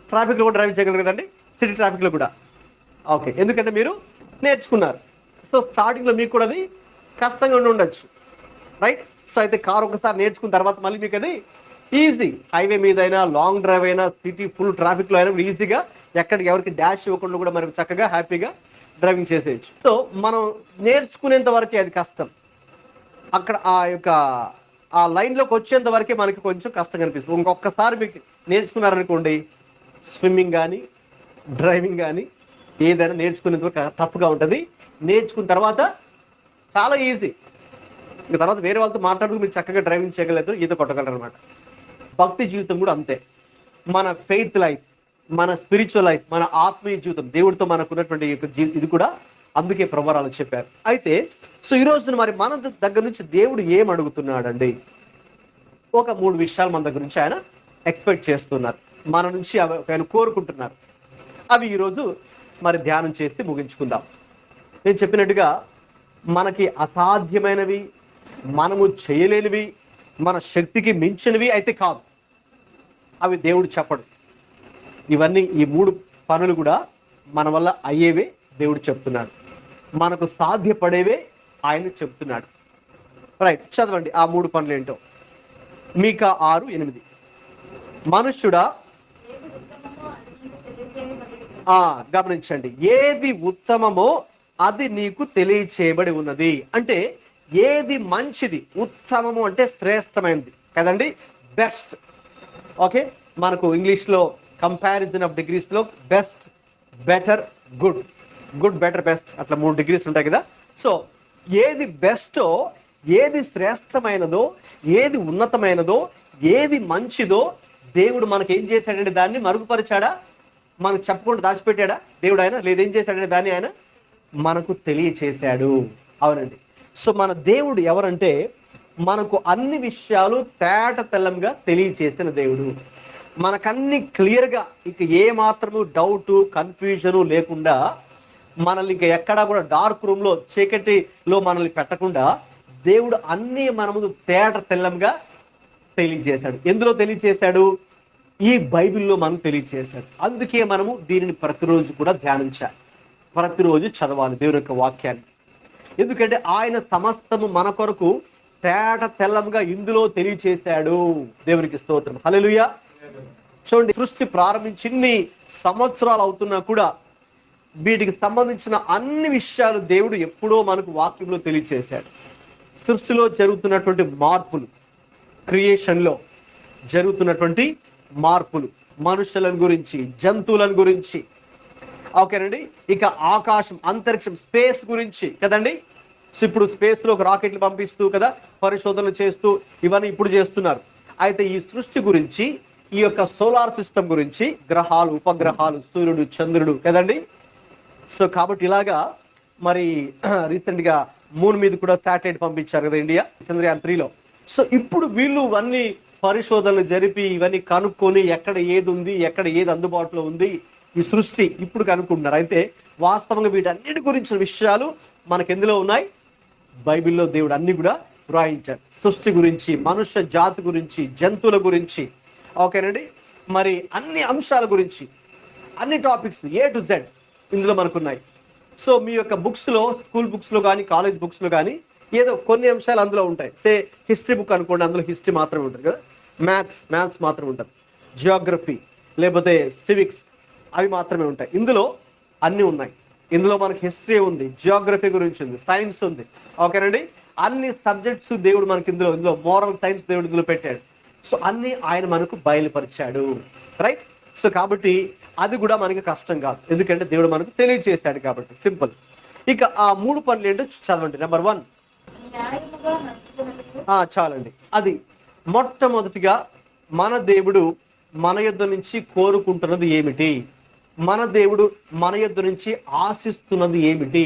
ట్రాఫిక్లో కూడా డ్రైవింగ్ చేయగలరు కదండి, సిటీ ట్రాఫిక్లో కూడా. ఓకే, ఎందుకంటే మీరు నేర్చుకున్నారు. సో స్టార్టింగ్లో మీకు కూడా అది కష్టంగా ఉండొచ్చు, రైట్? సో అయితే కార్ ఒకసారి నేర్చుకున్న తర్వాత మళ్ళీ మీకు అది ఈజీ. హైవే మీద అయినా, లాంగ్ డ్రైవ్ అయినా, సిటీ ఫుల్ ట్రాఫిక్లో అయినా ఈజీగా ఎక్కడికి ఎవరికి డాష్ ఇవ్వకుండా కూడా మనం చక్కగా హ్యాపీగా డ్రైవింగ్ చేసేయచ్చు. సో మనం నేర్చుకునేంత వరకే అది కష్టం. అక్కడ ఆ లైన్లోకి వచ్చేంత వరకే మనకి కొంచెం కష్టంగా అనిపిస్తుంది. ఇంకొకసారి మీకు నేర్చుకున్నారనుకోండి, స్విమ్మింగ్ కానీ డ్రైవింగ్ కానీ ఏదైనా నేర్చుకునేంత వరకు టఫ్గా ఉంటుంది. నేర్చుకున్న తర్వాత చాలా ఈజీ. ఇంక తర్వాత వేరే వాళ్ళతో మాట్లాడుతూ మీరు చక్కగా డ్రైవింగ్ చేయగలరు, ఈత కొట్టగలరు అనమాట. భక్తి జీవితం కూడా అంతే. మన ఫెయిత్ లైఫ్, మన స్పిరిచువల్ లైఫ్, మన ఆత్మీయ జీవితం, దేవుడితో మనకు ఉన్నటువంటి ఇది కూడా అందుకే ప్రభువారు చెప్పారు. అయితే సో ఈ రోజున మరి మన దగ్గర నుంచి దేవుడు ఏం అడుగుతున్నాడండి? ఒక 3 విషయాలు మన దగ్గర నుంచి ఆయన ఎక్స్పెక్ట్ చేస్తున్నారు, మన నుంచి ఆయన కోరుకుంటున్నారు. అవి ఈరోజు మరి ధ్యానం చేసి ముగించుకుందాం. నేను చెప్పినట్టుగా మనకి అసాధ్యమైనవి, మనము చేయలేనివి, మన శక్తికి మించినవి అయితే కాదు, అవి దేవుడు చెప్పడు. ఇవన్నీ ఈ 3 పనులు కూడా మన వల్ల అయ్యేవే దేవుడు చెప్తున్నాడు, మనకు సాధ్యపడేవే ఆయన చెప్తున్నాడు. రైట్, చదవండి ఆ 3 పనులు ఏంటో. మీకా 6:8. మనుష్యుడా, గమనించండి, ఏది ఉత్తమమో అది నీకు తెలియచేయబడి ఉన్నది. అంటే ఏది మంచిది, ఉత్తమము అంటే శ్రేష్టమైనది కదండి, బెస్ట్. ఓకే, మనకు ఇంగ్లీష్లో కంపారిజన్ ఆఫ్ డిగ్రీస్లో best, better, good, good, better, best అట్లా 3 డిగ్రీస్ ఉంటాయి కదా. సో ఏది బెస్టో, ఏది శ్రేష్టమైనదో, ఏది ఉన్నతమైనదో, ఏది మంచిదో దేవుడు మనకి ఏం చేశాడంటే దాన్ని మరుగుపరిచాడా? మనకు చెప్పకుండా దాచిపెట్టాడా దేవుడు? ఆయన లేదేం చేశాడంటే దాన్ని ఆయన మనకు తెలియచేశాడు. అవునండి. సో మన దేవుడు ఎవరంటే మనకు అన్ని విషయాలు తేట తెల్లంగా తెలియచేసిన దేవుడు. మనకన్నీ క్లియర్గా, ఇక ఏ మాత్రము డౌటు, కన్ఫ్యూజను లేకుండా, మనల్ని ఇంకా ఎక్కడా కూడా డార్క్ రూమ్లో, చీకటిలో మనల్ని పెట్టకుండా దేవుడు అన్నీ మన ముందు తేట తెల్లంగా తెలియజేశాడు. ఎందులో తెలియజేశాడు? ఈ బైబిల్లో మనకు తెలియజేశాడు. అందుకే మనము దీనిని ప్రతిరోజు కూడా ధ్యానించాలి, ప్రతిరోజు చదవాలి దేవుని యొక్క వాక్యాన్ని. ఎందుకంటే ఆయన సమస్తము మన కొరకు తేట తెల్లంగా ఇందులో తెలియచేశాడు. దేవునికి స్తోత్రం. హల్లెలూయా. చూడండి, సృష్టి ప్రారంభించి ఇన్ని సంవత్సరాలు అవుతున్నా కూడా వీటికి సంబంధించిన అన్ని విషయాలు దేవుడు ఎప్పుడో మనకు వాక్యంలో తెలియచేశాడు. సృష్టిలో జరుగుతున్నటువంటి మార్పులు, క్రియేషన్లో జరుగుతున్నటువంటి మార్పులు, మనుషులను గురించి, జంతువులను గురించి, ఓకేనండి. ఇక ఆకాశం, అంతరిక్షం, స్పేస్ గురించి కదండి. సో ఇప్పుడు స్పేస్లోకి రాకెట్లు పంపిస్తూ కదా పరిశోధనలు చేస్తూ ఇవన్నీ ఇప్పుడు చేస్తున్నారు. అయితే ఈ సృష్టి గురించి, ఈ యొక్క సోలార్ సిస్టమ్ గురించి, గ్రహాలు, ఉపగ్రహాలు, సూర్యుడు, చంద్రుడు కదండి. సో కాబట్టి ఇలాగా మరి రీసెంట్గా మూన్ మీద కూడా శాటిలైట్ పంపించారు కదా ఇండియా, చంద్రయాన్ 3లో. సో ఇప్పుడు వీళ్ళు అన్ని పరిశోధనలు జరిపి ఇవన్నీ కనుక్కొని ఎక్కడ ఏది ఉంది, ఎక్కడ ఏది అందుబాటులో ఉంది, ఈ సృష్టి ఇప్పుడు కనుక్కుంటున్నారు. అయితే వాస్తవంగా వీటన్నిటి గురించిన విషయాలు మనకు ఎందులో ఉన్నాయి? బైబిల్లో దేవుడు అన్ని కూడా వ్రాయించాడు. సృష్టి గురించి, మనుష్య జాతి గురించి, జంతువుల గురించి, ఓకేనండి, మరి అన్ని అంశాల గురించి, అన్ని టాపిక్స్ A to Z ఇందులో మనకున్నాయి. సో మీ యొక్క బుక్స్లో, స్కూల్ బుక్స్లో కానీ, కాలేజ్ బుక్స్లో కానీ ఏదో కొన్ని అంశాలు అందులో ఉంటాయి. సే హిస్టరీ బుక్ అనుకోండి, అందులో హిస్టరీ మాత్రమే ఉంటుంది కదా. మ్యాథ్స్ మాత్రమే ఉంటుంది. జియోగ్రఫీ లేకపోతే సివిక్స్ అవి మాత్రమే ఉంటాయి. ఇందులో అన్నీ ఉన్నాయి. ఇందులో మనకి హిస్టరీ ఉంది, జియోగ్రఫీ గురించి ఉంది, సైన్స్ ఉంది, ఓకేనండి. అన్ని సబ్జెక్ట్స్ దేవుడు మనకి ఇందులో మోరల్ సైన్స్ దేవుడు ఇందులో పెట్టాడు. సో అన్ని ఆయన మనకు బయలుపరిచాడు, రైట్. సో కాబట్టి అది కూడా మనకి కష్టం కాదు, ఎందుకంటే దేవుడు మనకు తెలియజేశాడు కాబట్టి సింపుల్. ఇక ఆ 3 పనులు ఏంటో చదవండి. నెంబర్ 1 చాలండి. అది మొట్టమొదటిగా మన దేవుడు మన యొద్ద నుంచి కోరుకుంటున్నది ఏమిటి, మన దేవుడు మన యొద్ద నుంచి ఆశిస్తున్నది ఏమిటి,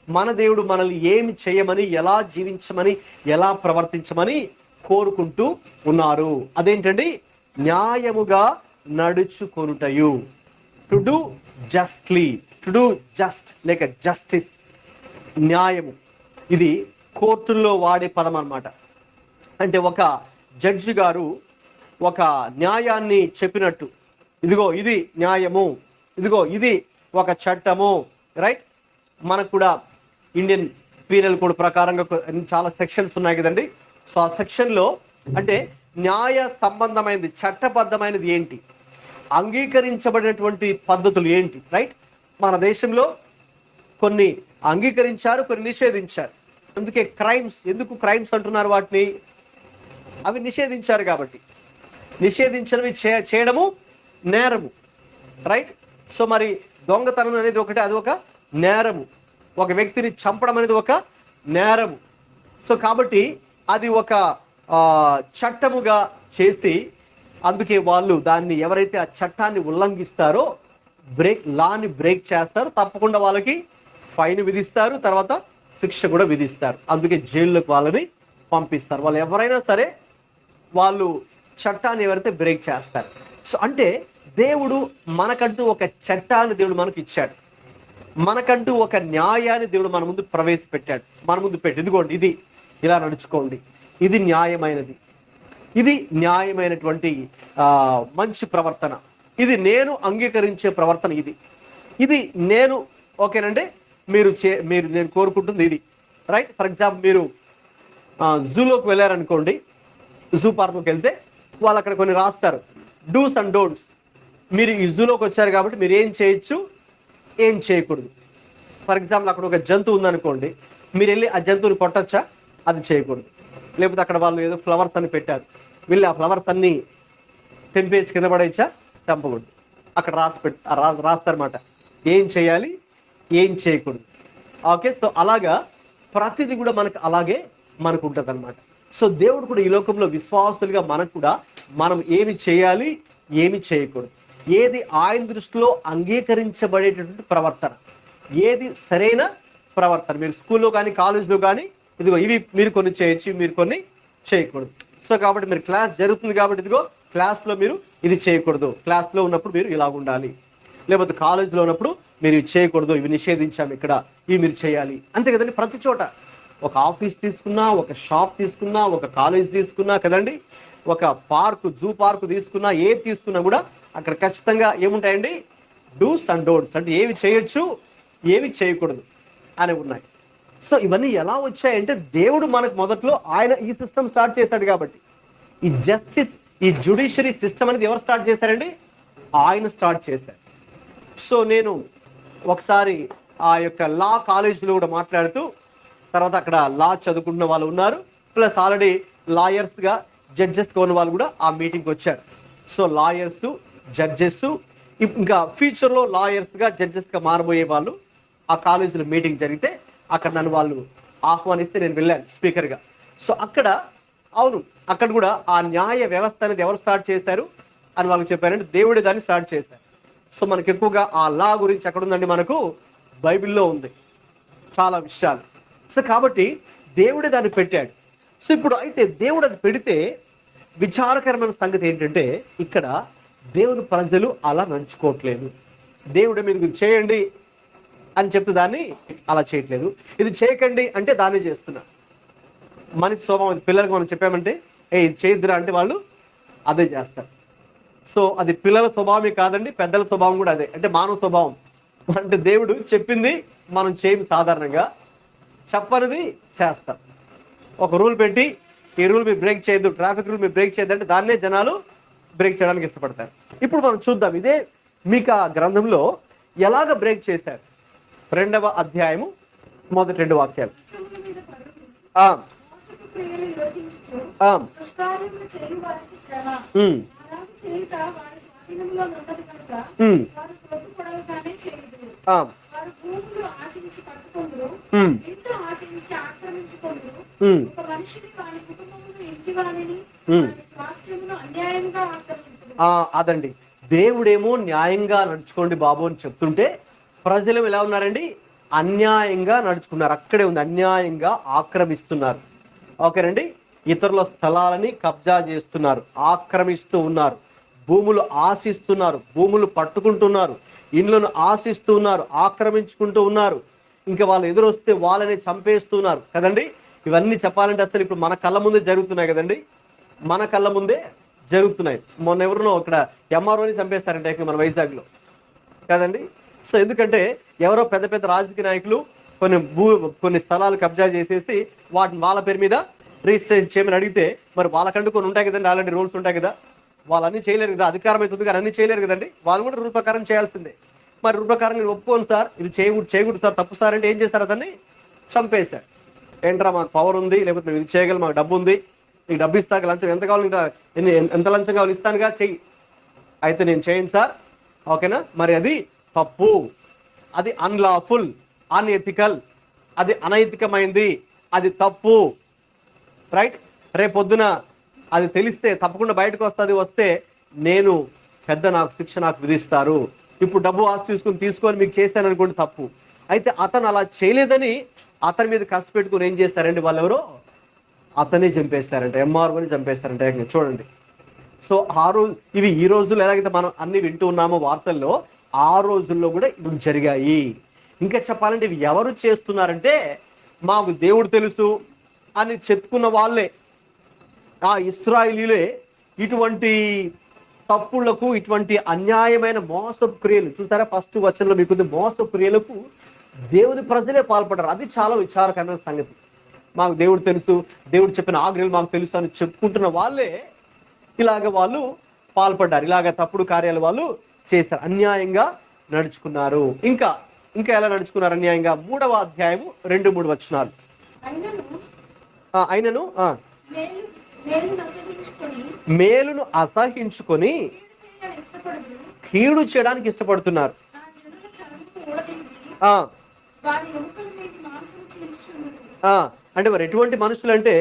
మన దేవుడు మనల్ని ఏమి చేయమని, ఎలా జీవించమని, ఎలా ప్రవర్తించమని కోరుకుంటూ ఉన్నారు. అదేంటండి? న్యాయముగా నడుచుకొనుటయు, to do justly, to do just లేక జస్టిస్, న్యాయము. ఇది కోర్టుల్లో వాడే పదం అన్నమాట. అంటే ఒక జడ్జి గారు ఒక న్యాయాన్ని చెప్పినట్టు, ఇదిగో ఇది న్యాయము, ఇదిగో ఇది ఒక చట్టము, రైట్. మనకు కూడా ఇండియన్ పీనల్ కోడ్ ప్రకారంగా చాలా సెక్షన్స్ ఉన్నాయి కదండి. సో ఆ సెక్షన్లో అంటే న్యాయ సంబంధమైనది, చట్టబద్ధమైనది ఏంటి, అంగీకరించబడినటువంటి పద్ధతులు ఏంటి, రైట్. మన దేశంలో కొన్ని అంగీకరించారు, కొన్ని నిషేధించారు. అందుకే క్రైమ్స్, ఎందుకు క్రైమ్స్ అంటున్నారు వాటిని? అవి నిషేధించారు కాబట్టి. నిషేధించినవి చేయడము నేరము, రైట్. సో మరి దొంగతనం అనేది ఒకటి, అది ఒక నేరము. ఒక వ్యక్తిని చంపడం అనేది ఒక నేరము. సో కాబట్టి అది ఒక చట్టముగా చేసి, అందుకే వాళ్ళు దాన్ని ఎవరైతే ఆ చట్టాన్ని ఉల్లంఘిస్తారో, లాని బ్రేక్ చేస్తారో, తప్పకుండా వాళ్ళకి ఫైన్ విధిస్తారు, తర్వాత శిక్ష కూడా విధిస్తారు. అందుకే జైల్లోకి వాళ్ళని పంపిస్తారు. వాళ్ళు ఎవరైనా సరే వాళ్ళు చట్టాన్ని ఎవరైతే బ్రేక్ చేస్తారు. సో అంటే దేవుడు మనకంటూ ఒక చట్టాన్ని దేవుడు మనకు ఇచ్చాడు, మనకంటూ ఒక న్యాయాన్ని దేవుడు మన ముందు ప్రవేశపెట్టాడు, మన ముందు పెట్టి, ఇదిగోండి ఇది ఇలా నడుచుకోండి, ఇది న్యాయమైనది, ఇది న్యాయమైనటువంటి మంచి ప్రవర్తన, ఇది నేను అంగీకరించే ప్రవర్తన, ఇది నేను ఓకేనండి మీరు నేను కోరుకుంటుంది ఇది, రైట్. ఫర్ ఎగ్జాంపుల్ మీరు జూలోకి వెళ్ళారనుకోండి, జూ పార్క్లోకి వెళ్తే వాళ్ళు అక్కడ కొన్ని రాస్తారు, డూస్ అండ్ డోంట్స్. మీరు ఈ జూలోకి వచ్చారు కాబట్టి మీరు ఏం చేయొచ్చు, ఏం చేయకూడదు. ఫర్ ఎగ్జాంపుల్ అక్కడ ఒక జంతువు ఉందనుకోండి, మీరు వెళ్ళి ఆ జంతువుని కొట్టచ్చా? అది చేయకూడదు. లేకపోతే అక్కడ వాళ్ళు ఏదో ఫ్లవర్స్ అని పెట్టారు, వెళ్ళి ఆ ఫ్లవర్స్ అన్ని తెంపేసి కింద పడేయచ్చా? తెంపకూడదు. అక్కడ రాస్తారన్నమాట ఏం చేయాలి, ఏం చేయకూడదు. ఓకే. సో అలాగా ప్రతిదీ కూడా మనకు అలాగే మనకు ఉంటుంది అనమాట. సో దేవుడు కూడా ఈ లోకంలో విశ్వాసులుగా మనకు కూడా మనం ఏమి చేయాలి, ఏమి చేయకూడదు, ఏది ఆయన దృష్టిలో అంగీకరించబడేటటువంటి ప్రవర్తన, ఏది సరైన ప్రవర్తన. మీరు స్కూల్లో కానీ కాలేజ్లో కానీ ఇదిగో ఇవి మీరు కొన్ని చేయొచ్చు, మీరు కొన్ని చేయకూడదు. సో కాబట్టి మీరు క్లాస్ జరుగుతుంది కాబట్టి ఇదిగో క్లాస్లో మీరు ఇది చేయకూడదు, క్లాస్లో ఉన్నప్పుడు మీరు ఇలా ఉండాలి, లేకపోతే కాలేజ్లో ఉన్నప్పుడు మీరు ఇది చేయకూడదు, ఇవి నిషేధించాము, ఇక్కడ ఇవి మీరు చేయాలి, అంతే కదండి. ప్రతి చోట ఒక ఆఫీస్ తీసుకున్నా, ఒక షాప్ తీసుకున్నా, ఒక కాలేజ్ తీసుకున్నా కదండి, ఒక పార్కు, జూ పార్కు తీసుకున్నా, ఏది తీసుకున్నా కూడా అక్కడ ఖచ్చితంగా ఏముంటాయండి? డూస్ అండ్ డోంట్స్, అంటే ఏవి చేయొచ్చు, ఏవి చేయకూడదు అని ఉన్నాయి. సో ఇవన్నీ ఎలా వచ్చాయంటే దేవుడు మనకు మొదట్లో ఆయన ఈ సిస్టమ్ స్టార్ట్ చేశాడు కాబట్టి. ఈ జస్టిస్, ఈ జ్యుడిషియరీ సిస్టమ్ అనేది ఎవరు స్టార్ట్ చేశారండి? ఆయన స్టార్ట్ చేశారు. సో నేను ఒకసారి ఆ యొక్క లా కాలేజీలో కూడా మాట్లాడుతూ, తర్వాత అక్కడ లా చదువుకుంటున్న వాళ్ళు ఉన్నారు, ప్లస్ ఆల్రెడీ లాయర్స్గా జడ్జెస్గా ఉన్న వాళ్ళు కూడా ఆ మీటింగ్కి వచ్చారు. సో లాయర్స్, జడ్జెస్, ఇంకా ఫ్యూచర్లో లాయర్స్గా జడ్జెస్గా మారబోయే వాళ్ళు ఆ కాలేజీలో మీటింగ్ జరిగితే అక్కడ నన్ను వాళ్ళు ఆహ్వానిస్తే నేను వెళ్ళాను స్పీకర్గా. సో అక్కడ అవును, అక్కడ కూడా ఆ న్యాయ వ్యవస్థ అనేది ఎవరు స్టార్ట్ చేశారు అని వాళ్ళకి చెప్పారంటే దేవుడే దాన్ని స్టార్ట్ చేశారు. సో మనకి ఎక్కువగా ఆ లా గురించి ఎక్కడ ఉందండి? మనకు బైబిల్లో ఉంది చాలా విషయాలు. సో కాబట్టి దేవుడే దాన్ని పెట్టాడు. సో ఇప్పుడు అయితే దేవుడు అది పెడితే విచారకరమైన సంగతి ఏంటంటే ఇక్కడ దేవుని ప్రజలు అలా నడుచుకోవట్లేదు. దేవుడే మీరు ఇది చేయండి అని చెప్తే దాన్ని అలా చేయట్లేదు, ఇది చేయకండి అంటే దాన్ని చేస్తున్నారు. మనిషి స్వభావం, పిల్లలకు మనం చెప్పామంటే ఇది చేయద్దురా అంటే వాళ్ళు అదే చేస్తారు. సో అది పిల్లల స్వభావమే కాదండి, పెద్దల స్వభావం కూడా అదే, అంటే మానవ స్వభావం. అంటే దేవుడు చెప్పింది మనం చేయము, సాధారణంగా చెప్పనిది చేస్తాం. ఒక రూల్ పెట్టి ఈ రూల్ మీరు బ్రేక్ చేయొద్దు, ట్రాఫిక్ రూల్ మీరు బ్రేక్ చేయొద్దు అంటే దాన్నే జనాలు బ్రేక్ చేయడానికి ఇష్టపడతారు. ఇప్పుడు మనం చూద్దాం ఇదే మీకా గ్రంథంలో ఎలాగ బ్రేక్ చేశారు. 2వ అధ్యాయము మొదటి 2 వాక్యాలు. అదండి, దేవుడేమో న్యాయంగా నడుచుకోండి బాబు అని చెప్తుంటే ప్రజలు ఎలా ఉన్నారండి? అన్యాయంగా నడుచుకున్నారు. అక్కడే ఉంది, అన్యాయంగా ఆక్రమిస్తున్నారు. ఓకేనండి, ఇతరుల స్థలాలని కబ్జా చేస్తున్నారు, ఆక్రమిస్తూ ఉన్నారు, భూములు ఆశిస్తున్నారు, భూములు పట్టుకుంటున్నారు, ఇండ్లను ఆశిస్తూ ఉన్నారు, ఆక్రమించుకుంటూ ఉన్నారు. ఇంకా వాళ్ళు ఎదురొస్తే వాళ్ళని చంపేస్తున్నారు కదండి. ఇవన్నీ చెప్పాలంటే అసలు ఇప్పుడు మన కళ్ళ ముందే జరుగుతున్నాయి కదండి, మన కళ్ళ ముందే జరుగుతున్నాయి. మొన్న ఎవరినో ఇక్కడ ఎంఆర్ఓని చంపేస్తారంటే మన వైజాగ్లో కదండి. సో ఎందుకంటే ఎవరో పెద్ద పెద్ద రాజకీయ నాయకులు కొన్ని స్థలాలు కబ్జా చేసేసి వాటిని వాళ్ళ పేరు మీద రిజిస్ట్రేషన్ చేయమని అడిగితే మరి వాళ్ళకంటూ కొన్ని ఉంటాయి కదండి, ఆల్రెడీ రూల్స్ ఉంటాయి కదా, వాళ్ళు అన్నీ చేయలేరు కదా, అధికారం అవుతుంది కానీ అన్నీ చేయలేరు కదండి, వాళ్ళు కూడా రూల్ ప్రకారం చేయాల్సిందే. మరి రూల్ ప్రకారం నేను ఒప్పుకోను సార్, ఇది చేయకూడదు సార్, తప్పు సార్ అంటే ఏం చేస్తారు? అతన్ని చంపేశారు. ఏంట్రా మాకు పవర్ ఉంది, లేకపోతే మేము ఇది చేయగలం, మాకు డబ్బు ఉంది, నీకు డబ్బు ఇస్తాక లంచం ఎంత కావాలి, ఇంకా ఎంత లంచం కావాలి ఇస్తానుగా, చెయ్యి. అయితే నేను చేయను సార్, ఓకేనా, మరి అది తప్పు, అది అన్లాఫుల్, అన్ఎథికల్, అది అనైతికమైంది, అది తప్పు, రైట్. రేపొద్దున అది తెలిస్తే తప్పకుండా బయటకు వస్తే నేను నాకు శిక్ష నాకు విధిస్తారు. ఇప్పుడు డబ్బు ఆస్తి తీసుకొని మీకు చేస్తాను అనుకోండి, తప్పు. అయితే అతను అలా చేయలేదని అతని మీద కసి పెట్టుకుని ఏం చేస్తారండి వాళ్ళు? ఎవరో అతన్ని చంపేస్తారంట, ఎంఆర్ఓని చంపేస్తారంట. చూడండి. సో ఇవి ఈ రోజుల్లో ఎలాగైతే మనం అన్ని వింటూ ఉన్నామో వార్తల్లో, ఆ రోజుల్లో కూడా ఇవి జరిగాయి. ఇంకా చెప్పాలంటే ఇవి ఎవరు చేస్తున్నారంటే మాకు దేవుడు తెలుసు అని చెప్పుకున్న వాళ్ళే, ఆ ఇశ్రాయేలీలే ఇటువంటి తప్పులకు, ఇటువంటి అన్యాయమైన మోసపు క్రియలు చూసారా? ఫస్ట్ వచనంలో మీకు మోసపు క్రియలకు దేవుని ప్రజలే పాల్పడ్డారు. అది చాలా విచారకరమైన సంగతి. మాకు దేవుడు తెలుసు, దేవుడు చెప్పిన ఆజ్ఞలు మాకు తెలుసు అని చెప్పుకుంటున్న వాళ్ళే ఇలాగ వాళ్ళు పాల్పడ్డారు, ఇలాగ తప్పుడు కార్యాలు వాళ్ళు చేశారు, అన్యాయంగా నడుచుకున్నారు. ఇంకా ఇంకా ఎలా నడుచుకున్నారు అన్యాయంగా? 3వ అధ్యాయము 2-3 వచనాలు. అయినను మేలును అసహించుకొని కీడు చేయడానికి ఇష్టపడుతున్నారు. అంటే మరి ఎటువంటి మనుషులు అంటే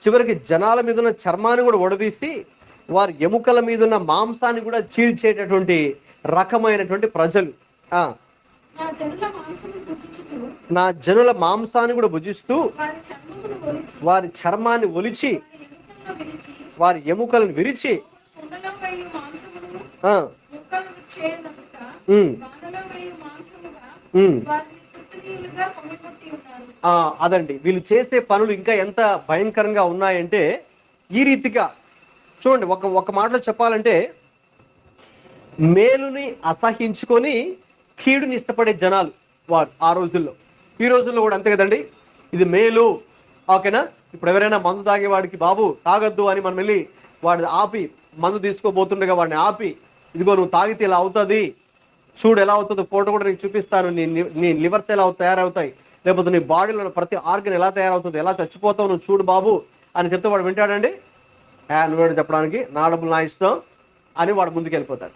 చివరికి జనాల మీద ఉన్న చర్మాన్ని కూడా ఒడదీసి వారి ఎముకల మీద ఉన్న మాంసాన్ని కూడా చీల్చేటటువంటి రకమైనటువంటి ప్రజలు. నా జనుల మాంసాన్ని కూడా భుజిస్తూ వారి చర్మాన్ని ఒలిచి వారి ఎముకలను విరిచి అదండి, వీళ్ళు చేసే పనులు ఇంకా ఎంత భయంకరంగా ఉన్నాయంటే ఈ రీతిగా చూడండి. ఒక మాటలో చెప్పాలంటే మేలుని అసహించుకొని కీడుని ఇష్టపడే జనాలు వారు ఆ రోజుల్లో. ఈ రోజుల్లో కూడా అంతే కదండి. ఇది మేలు. ఓకేనా? ఇప్పుడు ఎవరైనా మందు తాగేవాడికి బాబు తాగొద్దు అని మనం వెళ్ళి వాడిని ఆపి, మందు తీసుకోబోతుండగా వాడిని ఆపి, ఇదిగో నువ్వు తాగితే ఇలా అవుతుంది, చూడు ఎలా అవుతుందో ఫోటో కూడా నీకు చూపిస్తాను, నీ లివర్స్ ఎలా తయారవుతాయి, లేకపోతే నీ బాడీలో ప్రతి ఆర్గన్ ఎలా తయారవుతుంది, ఎలా చచ్చిపోతావు నువ్వు చూడు బాబు అని చెప్తే వాడు వింటాడండి? నువ్వు చెప్పడానికి నా డబ్బులు నా ఇష్టం అని వాడు ముందుకు వెళ్ళిపోతాడు.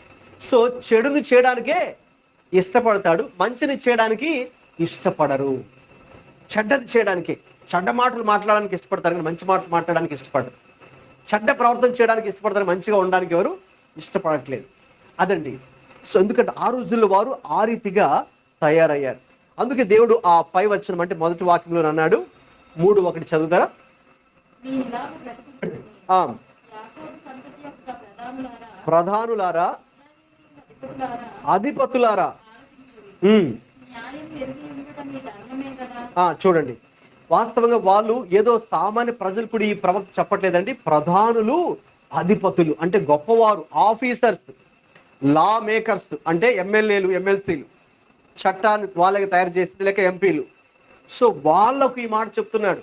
సో చెడుని చేయడానికే ఇష్టపడతాడు, మంచిని చేయడానికి ఇష్టపడరు. చెడ్డది చేయడానికి, చెడ్డ మాటలు మాట్లాడడానికి ఇష్టపడతారు కానీ మంచి మాటలు మాట్లాడడానికి ఇష్టపడరు. చెడ్డ ప్రవర్తన చేయడానికి ఇష్టపడతారు, మంచిగా ఉండడానికి ఎవరు ఇష్టపడట్లేదు. అదండి. సో ఎందుకంటే ఆ రోజుల్లో వారు ఆ రీతిగా తయారయ్యారు. అందుకే దేవుడు ఆ పై వచనం అంటే మొదటి వాక్యంలో అన్నాడు, 3:1 చదువుతారా? ప్రధానులారా, అధిపతులారా. చూడండి, వాస్తవంగా వాళ్ళు ఏదో సామాన్య ప్రజలు కూడా ఈ ప్రవక్త చెప్పట్లేదండి. ప్రధానులు, అధిపతులు అంటే గొప్పవారు, ఆఫీసర్స్, లా మేకర్స్ అంటే ఎమ్మెల్యేలు, ఎమ్మెల్సీలు, చట్టాన్ని వాళ్ళకి తయారు చేసింది లేక ఎంపీలు. సో వాళ్ళకు ఈ మాట చెప్తున్నాడు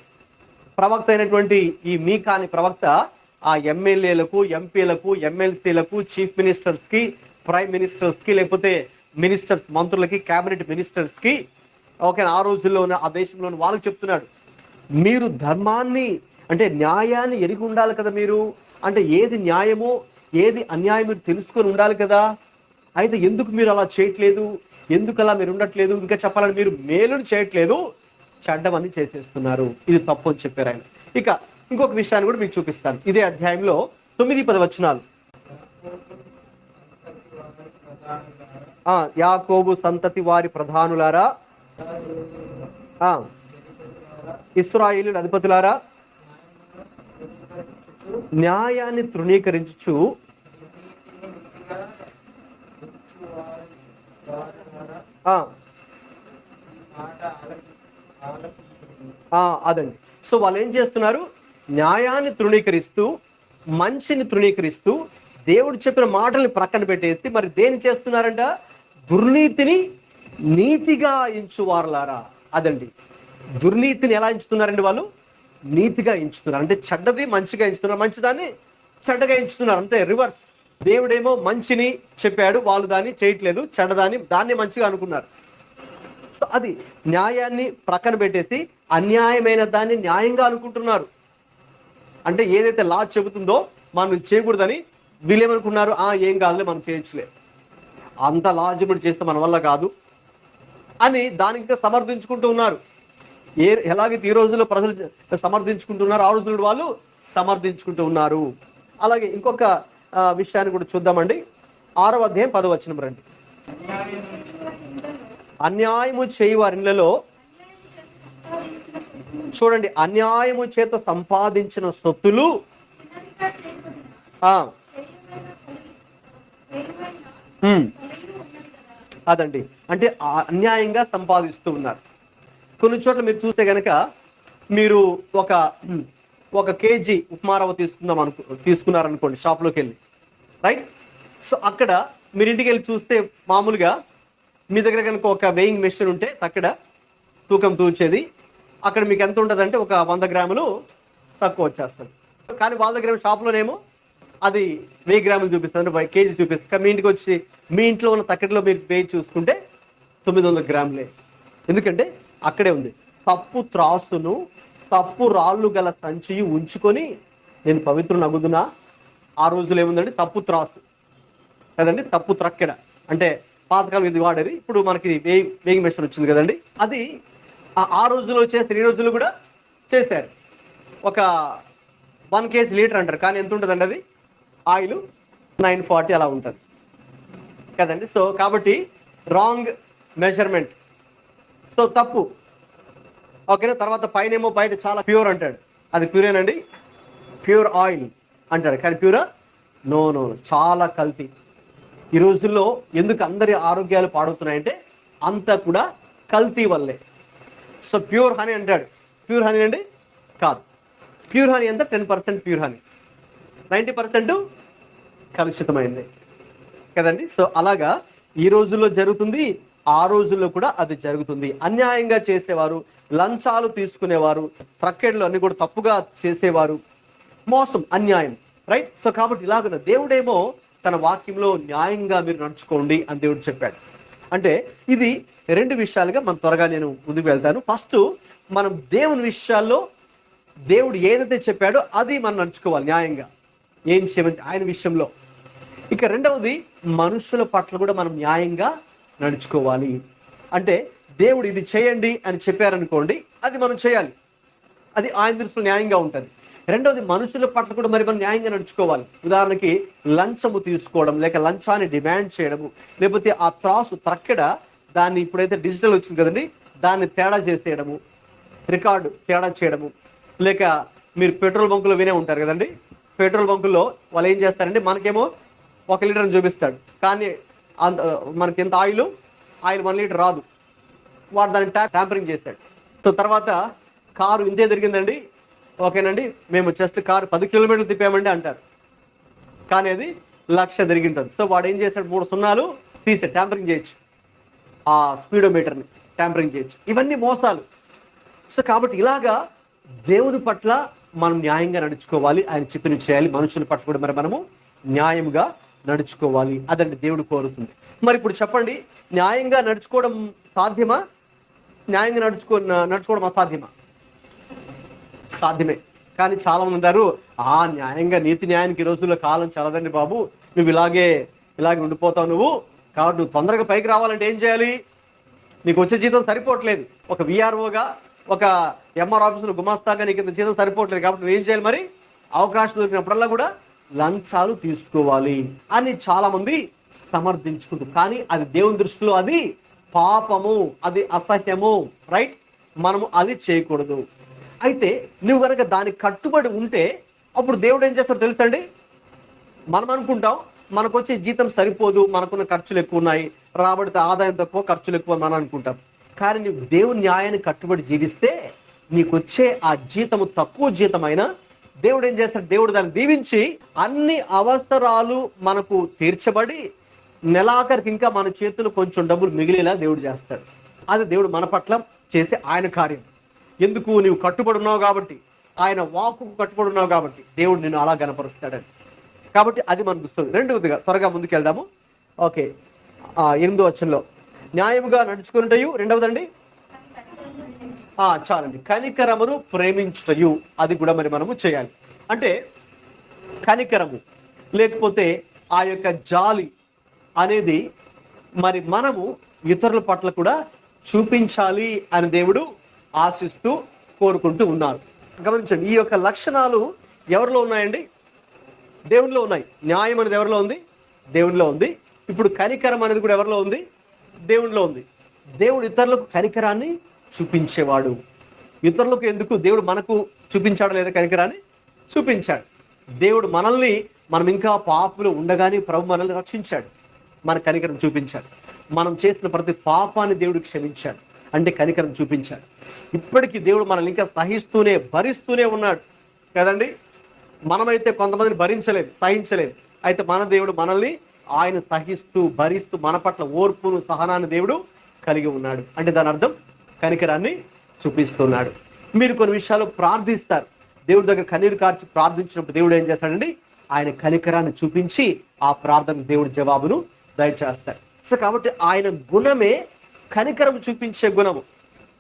ప్రవక్త అయినటువంటి ఈ మీకా అనే ప్రవక్త. ఆ ఎమ్మెల్యేలకు, ఎంపీలకు, ఎమ్మెల్సీలకు, చీఫ్ మినిస్టర్స్ కి, ప్రైమ్ మినిస్టర్స్ కి, లేకపోతే మినిస్టర్స్, మంత్రులకి, క్యాబినెట్ మినిస్టర్స్ కి, ఓకే, ఆ రోజుల్లో ఉన్న ఆ దేశంలో వాళ్ళకి చెప్తున్నాడు, మీరు ధర్మాన్ని అంటే న్యాయాన్ని ఎరిగి ఉండాలి కదా. మీరు అంటే ఏది న్యాయమో ఏది అన్యాయం మీరు తెలుసుకొని ఉండాలి కదా. అయితే ఎందుకు మీరు అలా చేయట్లేదు, ఎందుకు అలా మీరు ఉండట్లేదు? ఇంకా చెప్పాలని మీరు మేలుని చేయట్లేదు, చెడ్డమని చేసేస్తున్నారు. ఇది తప్పు అని చెప్పారు ఆయన. ఇక ఇంకొక విషయాన్ని కూడా మీకు చూపిస్తాను. ఇదే అధ్యాయంలో 9-10 వచనాలు. యాకోబు సంతతి వారి ప్రధానులారా, ఇశ్రాయేలు అధిపతులారా, న్యాయాన్ని తృణీకరించుచు అదండి. సో వాళ్ళు ఏం చేస్తున్నారు? న్యాయాన్ని తృణీకరిస్తూ, మంచిని తృణీకరిస్తూ, దేవుడు చెప్పిన మాటల్ని ప్రక్కన పెట్టేసి మరి దేని చేస్తున్నారంట? దుర్నీతిని నీతిగా ఎంచువారులారా. అదండి, దుర్నీతిని ఎలా ఎంచుతున్నారండి వాళ్ళు? నీతిగా ఎంచుతున్నారు. అంటే చెడ్డది మంచిగా ఎంచుతున్నారు, మంచిదాన్ని చెడ్డగా ఎంచుతున్నారు. అంటే రివర్స్. దేవుడేమో మంచిని చెప్పాడు, వాళ్ళు దాన్ని చేయట్లేదు, దాన్ని మంచిగా అనుకున్నారు. సో అది న్యాయాన్ని ప్రక్కన పెట్టేసి అన్యాయమైన దాన్ని న్యాయంగా అనుకుంటున్నారు. అంటే ఏదైతే లా చెబుతుందో మనం ఇది చేయకూడదని వీళ్ళేమనుకున్నారు, ఏం కాదులే మనం చేయొచ్చులే, అంత లాజిబుల్ చేస్తే మన వల్ల కాదు అని దానికి సమర్థించుకుంటూ ఉన్నారు. ఎలాగైతే ఈ రోజుల్లో ప్రజలు సమర్థించుకుంటున్నారు, ఆ రోజుల్లో వాళ్ళు సమర్థించుకుంటూ ఉన్నారు. అలాగే ఇంకొక విషయాన్ని కూడా చూద్దామండి. 6వ అధ్యాయం 10వ వచనం రండి. అన్యాయము చేయి వారిలో, చూడండి, అన్యాయము చేత సంపాదించిన సొత్తులు అదండి, అంటే అన్యాయంగా సంపాదిస్తూ ఉన్నారు. కొన్ని చోట్ల మీరు చూస్తే కనుక మీరు ఒక కేజీ ఉప్మారవ్వ తీసుకున్నారనుకోండి షాప్లోకి వెళ్ళి, రైట్? సో అక్కడ మీరు ఇంటికి వెళ్ళి చూస్తే మామూలుగా మీ దగ్గర కనుక ఒక వెయింగ్ మెషిన్ ఉంటే అక్కడ తూకం తూచేది, అక్కడ మీకు ఎంత ఉంటుంది అంటే ఒక 100 గ్రాములు తక్కువ వచ్చేస్తుంది. కానీ వాళ్ళ దగ్గర షాప్లోనేమో అది 1000 గ్రాములు చూపిస్తుంది, అంటే కేజీ చూపిస్తుంది. మీ ఇంటికి వచ్చి మీ ఇంట్లో ఉన్న తక్కడిలో మీరు వేయి చూసుకుంటే 900 గ్రాములే. ఎందుకంటే అక్కడే ఉంది, తప్పు త్రాసును, తప్పు రాళ్ళు గల సంచి ఉంచుకొని నేను పవిత్రుని అగుదునా. ఆ రోజులు ఏముందండి? తప్పు త్రాసు కదండి, తప్పు త్రక్కెడ. అంటే పాతకాలం ఇది వాడేది, ఇప్పుడు మనకి వేయింగ్ మెషిన్ వచ్చింది కదండి. అది ఆ రోజుల్లో చేశారు, ఈ రోజుల్లో కూడా చేశారు. ఒక 1 కేజీ లీటర్ అంటారు, కానీ ఎంత ఉంటుందండి అది? ఆయిల్ 940 అలా ఉంటుంది కదండి. సో కాబట్టి రాంగ్ మెజర్మెంట్, సో తప్పు. ఓకేనా? తర్వాత పైన ఏమో బయట చాలా ప్యూర్ అంటాడు, అది ప్యూరేనండి, ప్యూర్ ఆయిల్ అంటాడు, కానీ ప్యూరా? నో, చాలా కల్తీ. ఈ రోజుల్లో ఎందుకు అందరి ఆరోగ్యాలు పాడవుతున్నాయంటే అంతా కూడా కల్తీ వల్లే. సో ప్యూర్ హనీ అంటాడు, ప్యూర్ హనీ అండి కాదు. ప్యూర్ హనీ ఎంత? 10% ప్యూర్ హనీ, 90% కలుషితమైంది కదండి. సో అలాగా ఈ రోజుల్లో జరుగుతుంది, ఆ రోజుల్లో కూడా అది జరుగుతుంది. అన్యాయంగా చేసేవారు, లంచాలు తీసుకునేవారు, త్రక్కెళ్ళు అన్ని కూడా తప్పుగా చేసేవారు, మోసం, అన్యాయం, రైట్. సో కాబట్టి ఇలాగున్న దేవుడేమో తన వాక్యంలో న్యాయంగా మీరు నడుచుకోండి అని దేవుడు చెప్పాడు. అంటే ఇది 2 విషయాలుగా మనం త్వరగా నేను ముందుకు వెళ్తాను. ఫస్ట్ మనం దేవుని విషయాల్లో దేవుడు ఏదైతే చెప్పాడో అది మనం నడుచుకోవాలి న్యాయంగా, ఏం చేయమని ఆయన విషయంలో. ఇక రెండవది మనుషుల పట్ల కూడా మనం న్యాయంగా నడుచుకోవాలి. అంటే దేవుడు ఇది చేయండి అని చెప్పారనుకోండి, అది మనం చేయాలి, అది ఆయన దృష్టిలో న్యాయంగా ఉంటుంది. రెండవది మనుషుల పట్ల కూడా మరి మనం న్యాయంగా నడుచుకోవాలి. ఉదాహరణకి లంచము తీసుకోవడం, లేక లంచాన్ని డిమాండ్ చేయడము, లేకపోతే ఆ త్రక్కెడ దాన్ని ఇప్పుడైతే డిజిటల్ వచ్చింది కదండి, దాన్ని తేడా చేసేయడము, రికార్డు తేడా చేయడము. లేక మీరు పెట్రోల్ బంకులో వినే ఉంటారు కదండి, పెట్రోల్ బంకుల్లో వాళ్ళు ఏం చేస్తారంటే మనకేమో 1 లీటర్ చూపిస్తాడు, కానీ అంత మనకి ఎంత ఆయిల్ 1 లీటర్ రాదు, వాడు దాన్ని ట్యాంపరింగ్ చేశాడు. సో తర్వాత కారు ఇంతే తిరిగిందండి, ఓకేనండి, మేము జస్ట్ కారు 10 కిలోమీటర్లు తిప్పామండి అంటారు, కానీ అది 1,00,000 తిరిగింటుంది. సో వాడు ఏం చేశాడు, 3 సున్నాలు తీసే ట్యాంపరింగ్ చేయొచ్చు, ఆ స్పీడోమీటర్ని ట్యాంపరింగ్ చేయొచ్చు. ఇవన్నీ మోసాలు. సో కాబట్టి ఇలాగా దేవుని పట్ల మనం న్యాయంగా నడుచుకోవాలి, ఆయన చెప్పిన చేయాలి. మనుషుల పట్ల కూడా మరి మనము న్యాయంగా నడుచుకోవాలి, అదండి దేవుడు కోరుతుంది. మరి ఇప్పుడు చెప్పండి, న్యాయంగా నడుచుకోవడం సాధ్యమా? న్యాయంగా నడుచుకోవడం అసాధ్యమా? సాధ్యమే. కానీ చాలా మంది అంటారు, న్యాయంగా నీతి న్యాయానికి ఈ రోజుల్లో కాలం చల్లదండి బాబు, నువ్వు ఇలాగే ఉండిపోతావు, కాబట్టి నువ్వు తొందరగా పైకి రావాలంటే ఏం చేయాలి? నీకు వచ్చే జీతం సరిపోవట్లేదు, ఒక విఆర్ఓగా, ఒక ఎంఆర్ ఆఫీసులో గుమాస్తాగా నీకు ఇంత జీతం సరిపోవట్లేదు, కాబట్టి నువ్వు ఏం చేయాలి? మరి అవకాశం దొరికినప్పుడల్లా కూడా లంచాలు తీసుకోవాలి అని చాలా మంది సమర్థించుకుంటారు. కానీ అది దేవుని దృష్టిలో అది పాపము, అది అసహ్యము, రైట్. మనము అది చేయకూడదు. అయితే నువ్వు కనుక దానికి కట్టుబడి ఉంటే అప్పుడు దేవుడు ఏం చేస్తాడో తెలుసండి, మనం అనుకుంటాం మనకు వచ్చే జీతం సరిపోదు, మనకున్న ఖర్చులు ఎక్కువ ఉన్నాయి, రాబడితే ఆదాయం తక్కువ, ఖర్చులు ఎక్కువ మనం అనుకుంటాం. కానీ నువ్వు దేవుని న్యాయాన్ని కట్టుబడి జీవిస్తే నీకు వచ్చే ఆ జీతము తక్కువ జీతమైనా దేవుడు ఏం చేస్తాడు, దేవుడు దాన్ని దీవించి అన్ని అవసరాలు మనకు తీర్చబడి నెలాఖరికి ఇంకా మన చేతులు కొంచెం డబ్బులు మిగిలేలా దేవుడు చేస్తాడు. అది దేవుడు మన పట్ల చేసే ఆయన కార్యం. ఎందుకు? నీవు కట్టుబడి ఉన్నావు కాబట్టి, ఆయన వాక్కుకు కట్టుబడి ఉన్నావు కాబట్టి దేవుడు నిన్ను అలా గణపరుస్తాడని. కాబట్టి అది మనకు వస్తుంది. రెండవదిగా త్వరగా ముందుకు వెళ్దాము. ఓకే, 8వ వచనంలో న్యాయముగా నడుచుకున్నటయు, రెండవదండి చాలండి, కనికరమును ప్రేమించుటయు, అది కూడా మరి మనము చేయాలి. అంటే కనికరము లేకపోతే ఆ యొక్క జాలి అనేది మరి మనము ఇతరుల పట్ల కూడా చూపించాలి అని దేవుడు ఆశిస్తూ కోరుకుంటూ ఉన్నారు. గమనించండి, ఈ యొక్క లక్షణాలు ఎవరిలో ఉన్నాయండి? దేవునిలో ఉన్నాయి. న్యాయం అనేది ఎవరిలో ఉంది? దేవునిలో ఉంది. ఇప్పుడు కనికరం అనేది కూడా ఎవరిలో ఉంది? దేవునిలో ఉంది. దేవుడు ఇతరులకు కనికరాన్ని చూపించేవాడు. ఇతరులకు ఎందుకు? దేవుడు మనకు చూపించాడు లేదా కనికరాన్ని? చూపించాడు. దేవుడు మనల్ని, మనం ఇంకా పాపులు ఉండగానే ప్రభు మనల్ని రక్షించాడు, మన కనికరం చూపించాడు. మనం చేసిన ప్రతి పాపాన్ని దేవుడు క్షమించాడు, అంటే కనికరం చూపించాడు. ఇప్పటికీ దేవుడు మనల్ని ఇంకా సహిస్తూనే భరిస్తూనే ఉన్నాడు కదండి. మనమైతే కొంతమందిని భరించలేము, సహించలేము. అయితే మన దేవుడు మనల్ని ఆయన సహిస్తూ భరిస్తూ మన పట్ల ఓర్పును సహనాన్ని దేవుడు కలిగి ఉన్నాడు. అంటే దాని అర్థం కనికరాన్ని చూపిస్తున్నాడు. మీరు కొన్ని విషయాలు ప్రార్థిస్తారు, దేవుడి దగ్గర కన్నీరు కార్చి ప్రార్థించినప్పుడు దేవుడు ఏం చేస్తాడండి? ఆయన కనికరాన్ని చూపించి ఆ ప్రార్థన దేవుడి జవాబును దయచేస్తాడు. సో కాబట్టి ఆయన గుణమే కనికరం చూపించే గుణము.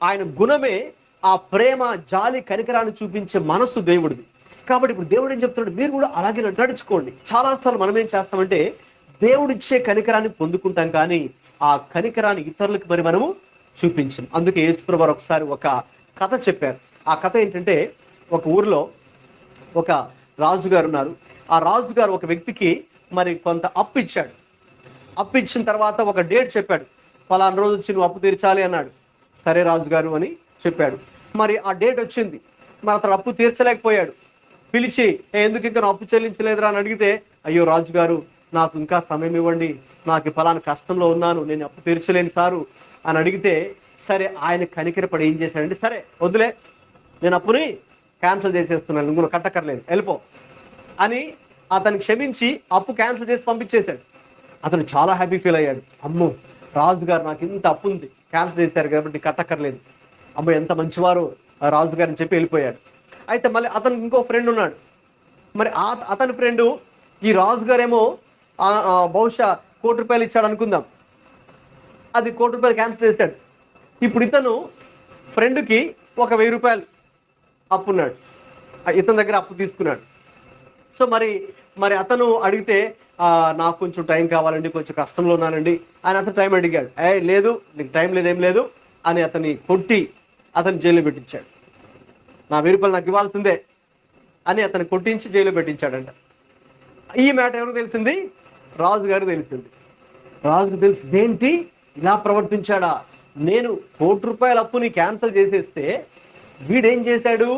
ఆయన గుణమే ఆ ప్రేమ, జాలి, కనికరాన్ని చూపించే మనస్సు దేవుడిది. కాబట్టి ఇప్పుడు దేవుడు ఏం చెప్తున్నాడు? మీరు కూడా అలాగే నడుచుకోండి. చాలాసార్లు మనం ఏం చేస్తామంటే దేవుడిచ్చే కనికరాన్ని పొందుకుంటాం, కానీ ఆ కనికరాన్ని ఇతరులకు మరి మనము చూపించాం. అందుకే యేసుప్రభు వారు ఒకసారి ఒక కథ చెప్పారు. ఆ కథ ఏంటంటే, ఒక ఊరిలో ఒక రాజుగారు ఉన్నారు. ఆ రాజుగారు ఒక వ్యక్తికి మరి కొంత అప్పు ఇచ్చాడు. అప్పు ఇచ్చిన తర్వాత ఒక డేట్ చెప్పాడు, ఫలానా రోజు వచ్చి నువ్వు అప్పు తీర్చాలి అన్నాడు. సరే రాజుగారు అని చెప్పాడు. మరి ఆ డేట్ వచ్చింది, మరి అతను అప్పు తీర్చలేకపోయాడు. పిలిచి, ఎందుకు ఇంకా అప్పు చెల్లించలేదురా అని అడిగితే, అయ్యో రాజుగారు, నాకు ఇంకా సమయం ఇవ్వండి, నాకు ఫలానా కష్టంలో ఉన్నాను, నేను అప్పు తీర్చలేను సారు అని అడిగితే, సరే ఆయన కనికరపడి ఏం చేశాడంటే, సరే వద్దులే, నేను అప్పుని క్యాన్సిల్ చేసేస్తున్నాను, నువ్వు కట్టక్కర్లేదు, వెళ్ళిపో అని అతన్ని క్షమించి అప్పు క్యాన్సిల్ చేసి పంపించేశాడు. అతను చాలా హ్యాపీ ఫీల్ అయ్యాడు. అమ్మో, రాజుగారు నాకు ఇంత అప్పు ఉంది, క్యాన్సిల్ చేశారు కాబట్టి కట్టక్కర్లేదు, అబ్బాయి ఎంత మంచివారు రాజుగారు అని చెప్పి వెళ్ళిపోయాడు. అయితే మళ్ళీ అతనికి ఇంకో ఫ్రెండ్ ఉన్నాడు. మరి అతని ఫ్రెండు ఈ రాజుగారేమో బహుశా ₹1,00,00,000 ఇచ్చాడు అనుకుందాం, అది ₹1,00,00,000 క్యాన్సిల్ చేశాడు. ఇప్పుడు ఇతను ఫ్రెండ్కి ఒక ₹1,000 అప్పున్నాడు, ఇతని దగ్గర అప్పు తీసుకున్నాడు. సో మరి అతను అడిగితే నాకు కొంచెం టైం కావాలండి, కొంచెం కష్టంలో ఉన్నానండి అని అతను టైం అడిగాడు. లేదు నీకు టైం లేదు, ఏం లేదు అని అతన్ని కొట్టి అతను జైల్లో పెట్టించాడు. నా ₹1,000 నాకు ఇవ్వాల్సిందే అని అతను కొట్టించి జైల్లో పెట్టించాడంట. ఈ మ్యాటర్ ఎవరికి తెలిసింది? రాజుగారు తెలిసింది. రాజుకు తెలిసింది, ఏంటి ఇలా ప్రవర్తించాడా, నేను ₹1,00,00,000 అప్పుని క్యాన్సిల్ చేసేస్తే వీడేం చేశాడు,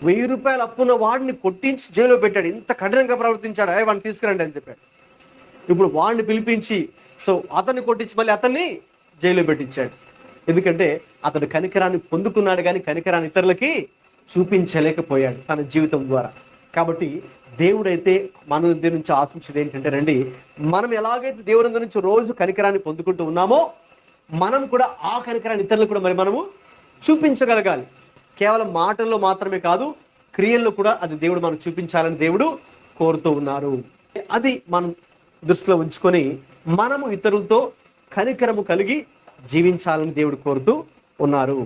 ₹1,000 అప్పున్న వాడిని కొట్టించి జైల్లో పెట్టాడు, ఇంత కఠినంగా ప్రవర్తించాడు, వాడిని తీసుకురండి అని చెప్పాడు. ఇప్పుడు వాడిని పిలిపించి అతన్ని కొట్టించి మళ్ళీ అతన్ని జైల్లో పెట్టించాడు. ఎందుకంటే అతడు కనికరాన్ని పొందుకున్నాడు, కానీ కనికరాన్ని ఇతరులకి చూపించలేకపోయాడు తన జీవితం ద్వారా. కాబట్టి దేవుడైతే మన దగ్గర నుంచి ఆశించేది ఏంటంటే రండి, మనం ఎలాగైతే దేవుడి దగ్గర నుంచి రోజు కనికరాన్ని పొందుకుంటూ ఉన్నామో మనం కూడా ఆ కనికరాన్ని ఇతరులకు కూడా మనము చూపించగలగాలి. కేవలం మాటల్లో మాత్రమే కాదు, క్రియల్లో కూడా అది దేవుడు మనకు చూపించాలని దేవుడు కోరుతూ ఉన్నారు. అది మనం దృష్టిలో ఉంచుకొని మనము ఇతరులతో కనికరము కలిగి జీవించాలని దేవుడు కోరుతూ ఉన్నారు.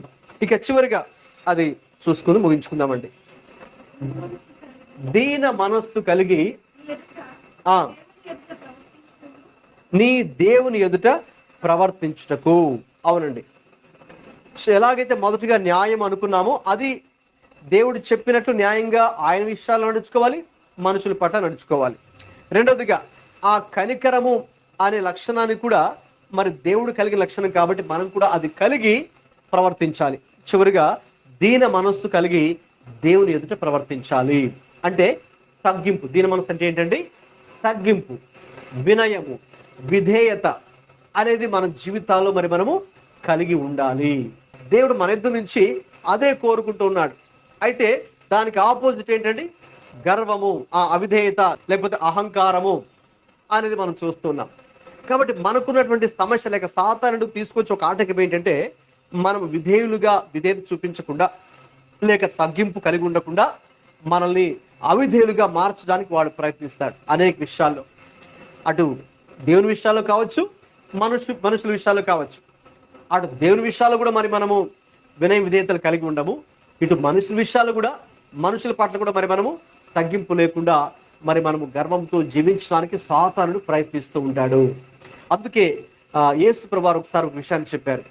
ఇక చివరిగా అది చూసుకుని ముగించుకుందామండి. దీన మనస్సు కలిగి నీ దేవుని ఎదుట ప్రవర్తించుటకు. అవునండి, ఎలాగైతే మొదటిగా న్యాయం అనుకున్నామో అది దేవుడు చెప్పినట్లు న్యాయంగా ఆయన విషయాల్లో నడుచుకోవాలి, మనుషుల పట్ల నడుచుకోవాలి. రెండవదిగా ఆ కనికరము అనే లక్షణాన్ని కూడా మరి దేవుడు కలిగిన లక్షణం కాబట్టి మనం కూడా అది కలిగి ప్రవర్తించాలి. చివరిగా దీన మనస్సు కలిగి దేవుని ఎదుట ప్రవర్తించాలి. అంటే తగ్గింపు. దీన మనస్సు అంటే ఏంటండి? తగ్గింపు, వినయము, విధేయత అనేది మన జీవితాల్లో మరి మనము కలిగి ఉండాలి. దేవుడు మన ఎదురు నుంచి అదే కోరుకుంటూ ఉన్నాడు. అయితే దానికి ఆపోజిట్ ఏంటండి? గర్వము, అవిధేయత, లేకపోతే అహంకారము అనేది మనం చూస్తున్నాం. కాబట్టి మనకున్నటువంటి సమస్య లేక సాతానుడు తీసుకొచ్చి ఒక ఆటంకం ఏంటంటే మనం విధేయత చూపించకుండా లేక తగ్గింపు కలిగి ఉండకుండా మనల్ని అవిధేయులుగా మార్చడానికి వాడు ప్రయత్నిస్తాడు అనేక విషయాల్లో. అటు దేవుని విషయాల్లో కావచ్చు, మనుషుల విషయాల్లో కావచ్చు. అటు దేవుని విషయాల్లో కూడా మరి మనము వినయ విధేయతలు కలిగి ఉండము, ఇటు మనుషుల విషయాలు కూడా, మనుషుల పట్ల కూడా మరి మనము తగ్గింపు లేకుండా మరి మనము గర్వంతో జీవించడానికి సాతానుడు ప్రయత్నిస్తూ ఉంటాడు. అందుకే యేసు ప్రభువారు ఒకసారి ఒక విషయాన్ని చెప్పారు.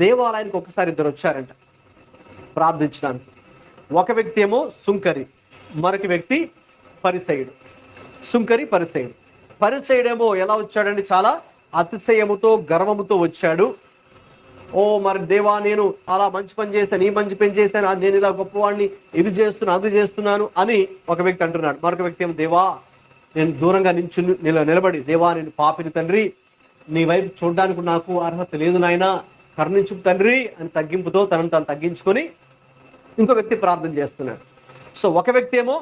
దేవాలయానికి ఒకసారి 2 వచ్చారంట ప్రార్థించడానికి. ఒక వ్యక్తి ఏమో సుంకరి, మరొక వ్యక్తి పరిసయుడు. సుంకరి, పరిసయుడు. పరిసయుడేమో ఎలా వచ్చాడండి? చాలా అతిశయముతో గర్వముతో వచ్చాడు. మరి దేవా, నేను అలా మంచి పని చేశాను, ఈ మంచి పని చేశాను, నేను ఇలా గొప్పవాడిని, ఇది చేస్తున్నాను, అది చేస్తున్నాను అని ఒక వ్యక్తి అంటున్నాడు. మరొక వ్యక్తి ఏమో, దేవా నేను దూరంగా నిలబడి, దేవా నేను పాపిని తండ్రి, నీ వైపు చూడడానికి నాకు అర్హత లేదు నాయనా, కరుణించు తండ్రి అని తగ్గింపుతో తనను తాను తగ్గించుకొని ఇంకో వ్యక్తి ప్రార్థన చేస్తున్నాడు. ఒక వ్యక్తి ఏమో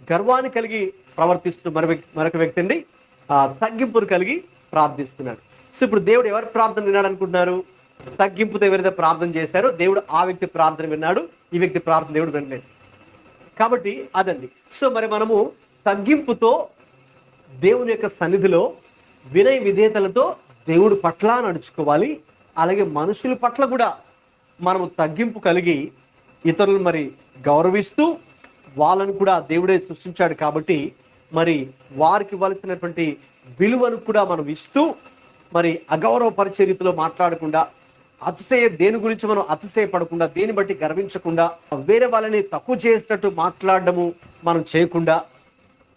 గర్వాన్ని కలిగి ప్రవర్తిస్తూ మరొక వ్యక్తి అండి తగ్గింపును కలిగి ప్రార్థిస్తున్నాడు. ఇప్పుడు దేవుడు ఎవరి ప్రార్థన విన్నాడు అనుకుంటున్నారు? తగ్గింపుతో ఎవరైతే ప్రార్థన చేశారో దేవుడు ఆ వ్యక్తి ప్రార్థన విన్నాడు, ఈ వ్యక్తి ప్రార్థన దేవుడు వినలేదు. కాబట్టి అదండి. మరి మనము తగ్గింపుతో దేవుని యొక్క సన్నిధిలో వినయ విధేయతలతో దేవుడి పట్ల నడుచుకోవాలి. అలాగే మనుషుల పట్ల కూడా మనము తగ్గింపు కలిగి ఇతరులను మరి గౌరవిస్తూ వాళ్ళను కూడా దేవుడే సృష్టించాడు కాబట్టి మరి వారికి ఇవ్వాల్సినటువంటి విలువను కూడా మనం ఇస్తూ మరి అగౌరవపరిచే రీతిలో మాట్లాడకుండా, దేని గురించి మనం అతిశయపడకుండా, దేని బట్టి గర్వించకుండా, వేరే వాళ్ళని తక్కువ చేసేటట్టు మాట్లాడడము మనం చేయకుండా.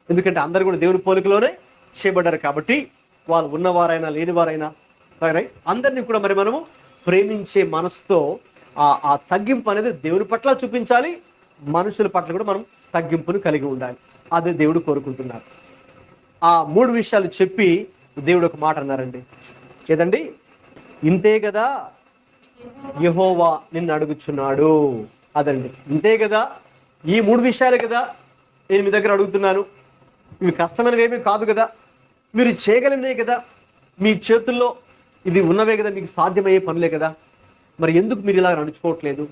ఎందుకంటే అందరూ కూడా దేవుని పోలికలోనే చేయబడ్డారు కాబట్టి వాళ్ళు ఉన్నవారైనా లేనివారైనా అందరినీ కూడా మరి మనము ప్రేమించే మనసుతో ఆ తగ్గింపు అనేది దేవుని పట్ల చూపించాలి, మనుషుల పట్ల కూడా మనం తగ్గింపును కలిగి ఉండాలి. అదే దేవుడు కోరుకుంటున్నారు. ఆ 3 విషయాలు చెప్పి దేవుడు ఒక మాట అన్నారండి. ఏదండి? ఇంతే కదా యెహోవా నిన్ను అడుగుచున్నాడు. అదండి, ఇంతే కదా, ఈ 3 విషయాలే కదా నేను మీ దగ్గర అడుగుతున్నాను. ఇవి కష్టమైనవి ఏమీ కాదు కదా, మీరు చేయగలిగినవి కదా, మీ చేతుల్లో ఇది ఉన్నవే కదా, మీకు సాధ్యమయ్యే పనులే కదా, మరి ఎందుకు మీరు ఇలా నడుచుకోవట్లేదు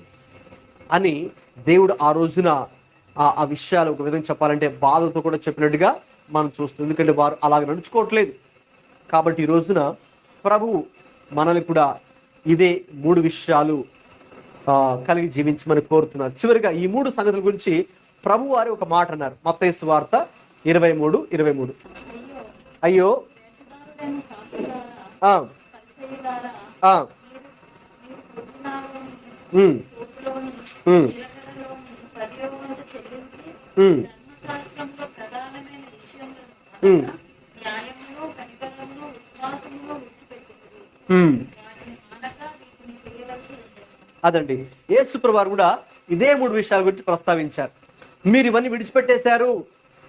అని దేవుడు ఆ రోజున ఆ విషయాలు ఒక విధంగా చెప్పాలంటే బాధతో కూడా చెప్పినట్టుగా మనం చూస్తాం. ఎందుకంటే వారు అలాగ నడుచుకోవట్లేదు. కాబట్టి ఈ రోజున ప్రభువు మనల్ని కూడా ఇదే 3 విషయాలు కలిగి జీవించమని కోరుతున్నారు. చివరిగా ఈ 3 సంగతుల గురించి ప్రభు వారి ఒక మాట అన్నారు. మత్తయి సువార్త 23:23. అయ్యో అదండి, యేసుప్రభు వారు కూడా ఇదే 3 విషయాల గురించి ప్రస్తావించారు. మీరు ఇవన్నీ విడిచిపెట్టేశారు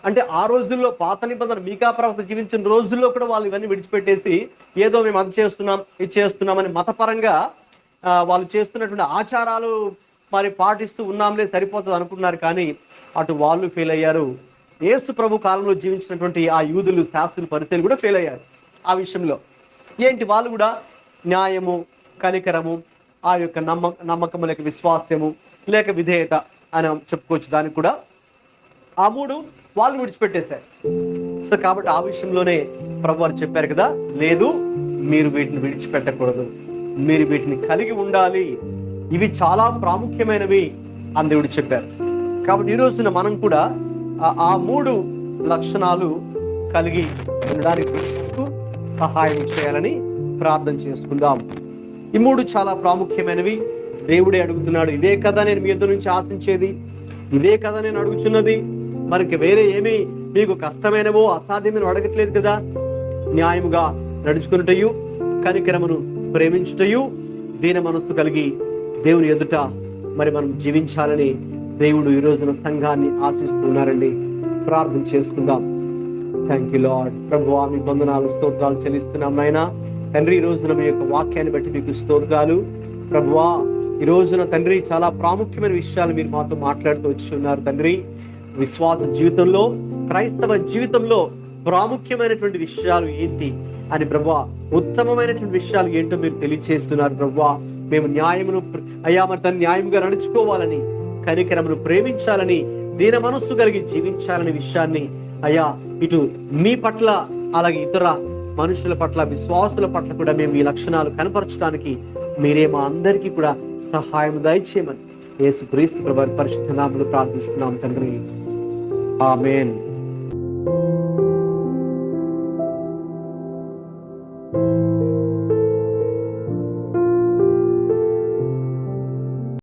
అంటే, ఆ రోజుల్లో పాత నిబంధన మీకా ప్రవక్త జీవించిన రోజుల్లో కూడా వాళ్ళు ఇవన్నీ విడిచిపెట్టేసి ఏదో మేము అది చేస్తున్నాం ఇది చేస్తున్నామని మతపరంగా వాళ్ళు చేస్తున్నటువంటి ఆచారాలు మరి పాటిస్తూ ఉన్నాంలే సరిపోతుంది అనుకున్నారు. కానీ అటు వాళ్ళు ఫెయిల్ అయ్యారు. యేసు ప్రభు కాలంలో జీవించినటువంటి ఆ యూదులు, శాస్త్రులు, పరిసయ్యులు కూడా ఫెయిల్ అయ్యారు ఆ విషయంలో. ఏంటి, వాళ్ళు కూడా న్యాయము, కనికరము, ఆ యొక్క నమ్మకము లేక విశ్వాసము లేక విధేయత అని చెప్పుకోవచ్చు. దానికి కూడా ఆ 3 వాళ్ళు విడిచిపెట్టేశారు. సో కాబట్టి ఆ విషయంలోనే ప్రభు వారు చెప్పారు కదా, లేదు మీరు వీటిని విడిచిపెట్టకూడదు, మీరు వీటిని కలిగి ఉండాలి, ఇవి చాలా ప్రాముఖ్యమైనవి అని దేవుడు చెప్పారు. కాబట్టి ఈ రోజున మనం కూడా ఆ 3 లక్షణాలు కలిగి ఉండడానికి సహాయం చేయాలని ప్రార్థన చేసుకుందాం. ఈ 3 చాలా ప్రాముఖ్యమైనవి. దేవుడే అడుగుతున్నాడు, ఇదే కదా నేను మీ యొద్ద నుంచి ఆశించేది, ఇదే కదా నేను అడుగుచున్నది, మనకి వేరే ఏమీ మీకు కష్టమైనవో అసాధ్యమైన అడగట్లేదు కదా. న్యాయముగా నడుచుకున్నటయు, కనికరమును ప్రేమించుటయు, దీన మనస్సు కలిగి దేవుని ఎదుట మరి మనం జీవించాలని దేవుడు ఈ రోజున సంఘాన్ని ఆశిస్తున్నారండి. ప్రార్థన చేసుకుందాం. Thank you lord. ప్రభువా, మీ వందనాలు, స్తోత్రాలు చెల్లిస్తున్నాం నాయనా. తండ్రి, ఈ రోజున మీ యొక్క వాక్యాన్ని బట్టి మీకు స్తోత్రాలు. ప్రభువా, ఈ రోజున తండ్రి చాలా ప్రాముఖ్యమైన విషయాలు మీరు మాతో మాట్లాడుతూ వచ్చి ఉన్నారు తండ్రి. విశ్వాస జీవితంలో, క్రైస్తవ జీవితంలో ప్రాముఖ్యమైనటువంటి విషయాలు ఏంటి అని ప్రభువా, ఉత్తమమైనటువంటి విషయాలు ఏంటో మీరు తెలియచేస్తున్నారు ప్రభువా. మేము న్యాయమును అయ్యా మరి తన న్యాయముగా నడుచుకోవాలని, కనికరమును ప్రేమించాలని, దీన మనస్సు కలిగి జీవించాలనే విషయాన్ని అయ్యా ఇటు మీ పట్ల అలాగే ఇతర మనుషుల పట్ల, విశ్వాసుల పట్ల కూడా మేము ఈ లక్షణాలు కనపరచడానికి మీరే మా అందరికీ కూడా సహాయం దయచేయమని యేసుక్రీస్తు ప్రభువు పరిశుద్ధ నామములో ప్రార్థిస్తున్నాం తండ్రి. ఆమేన్.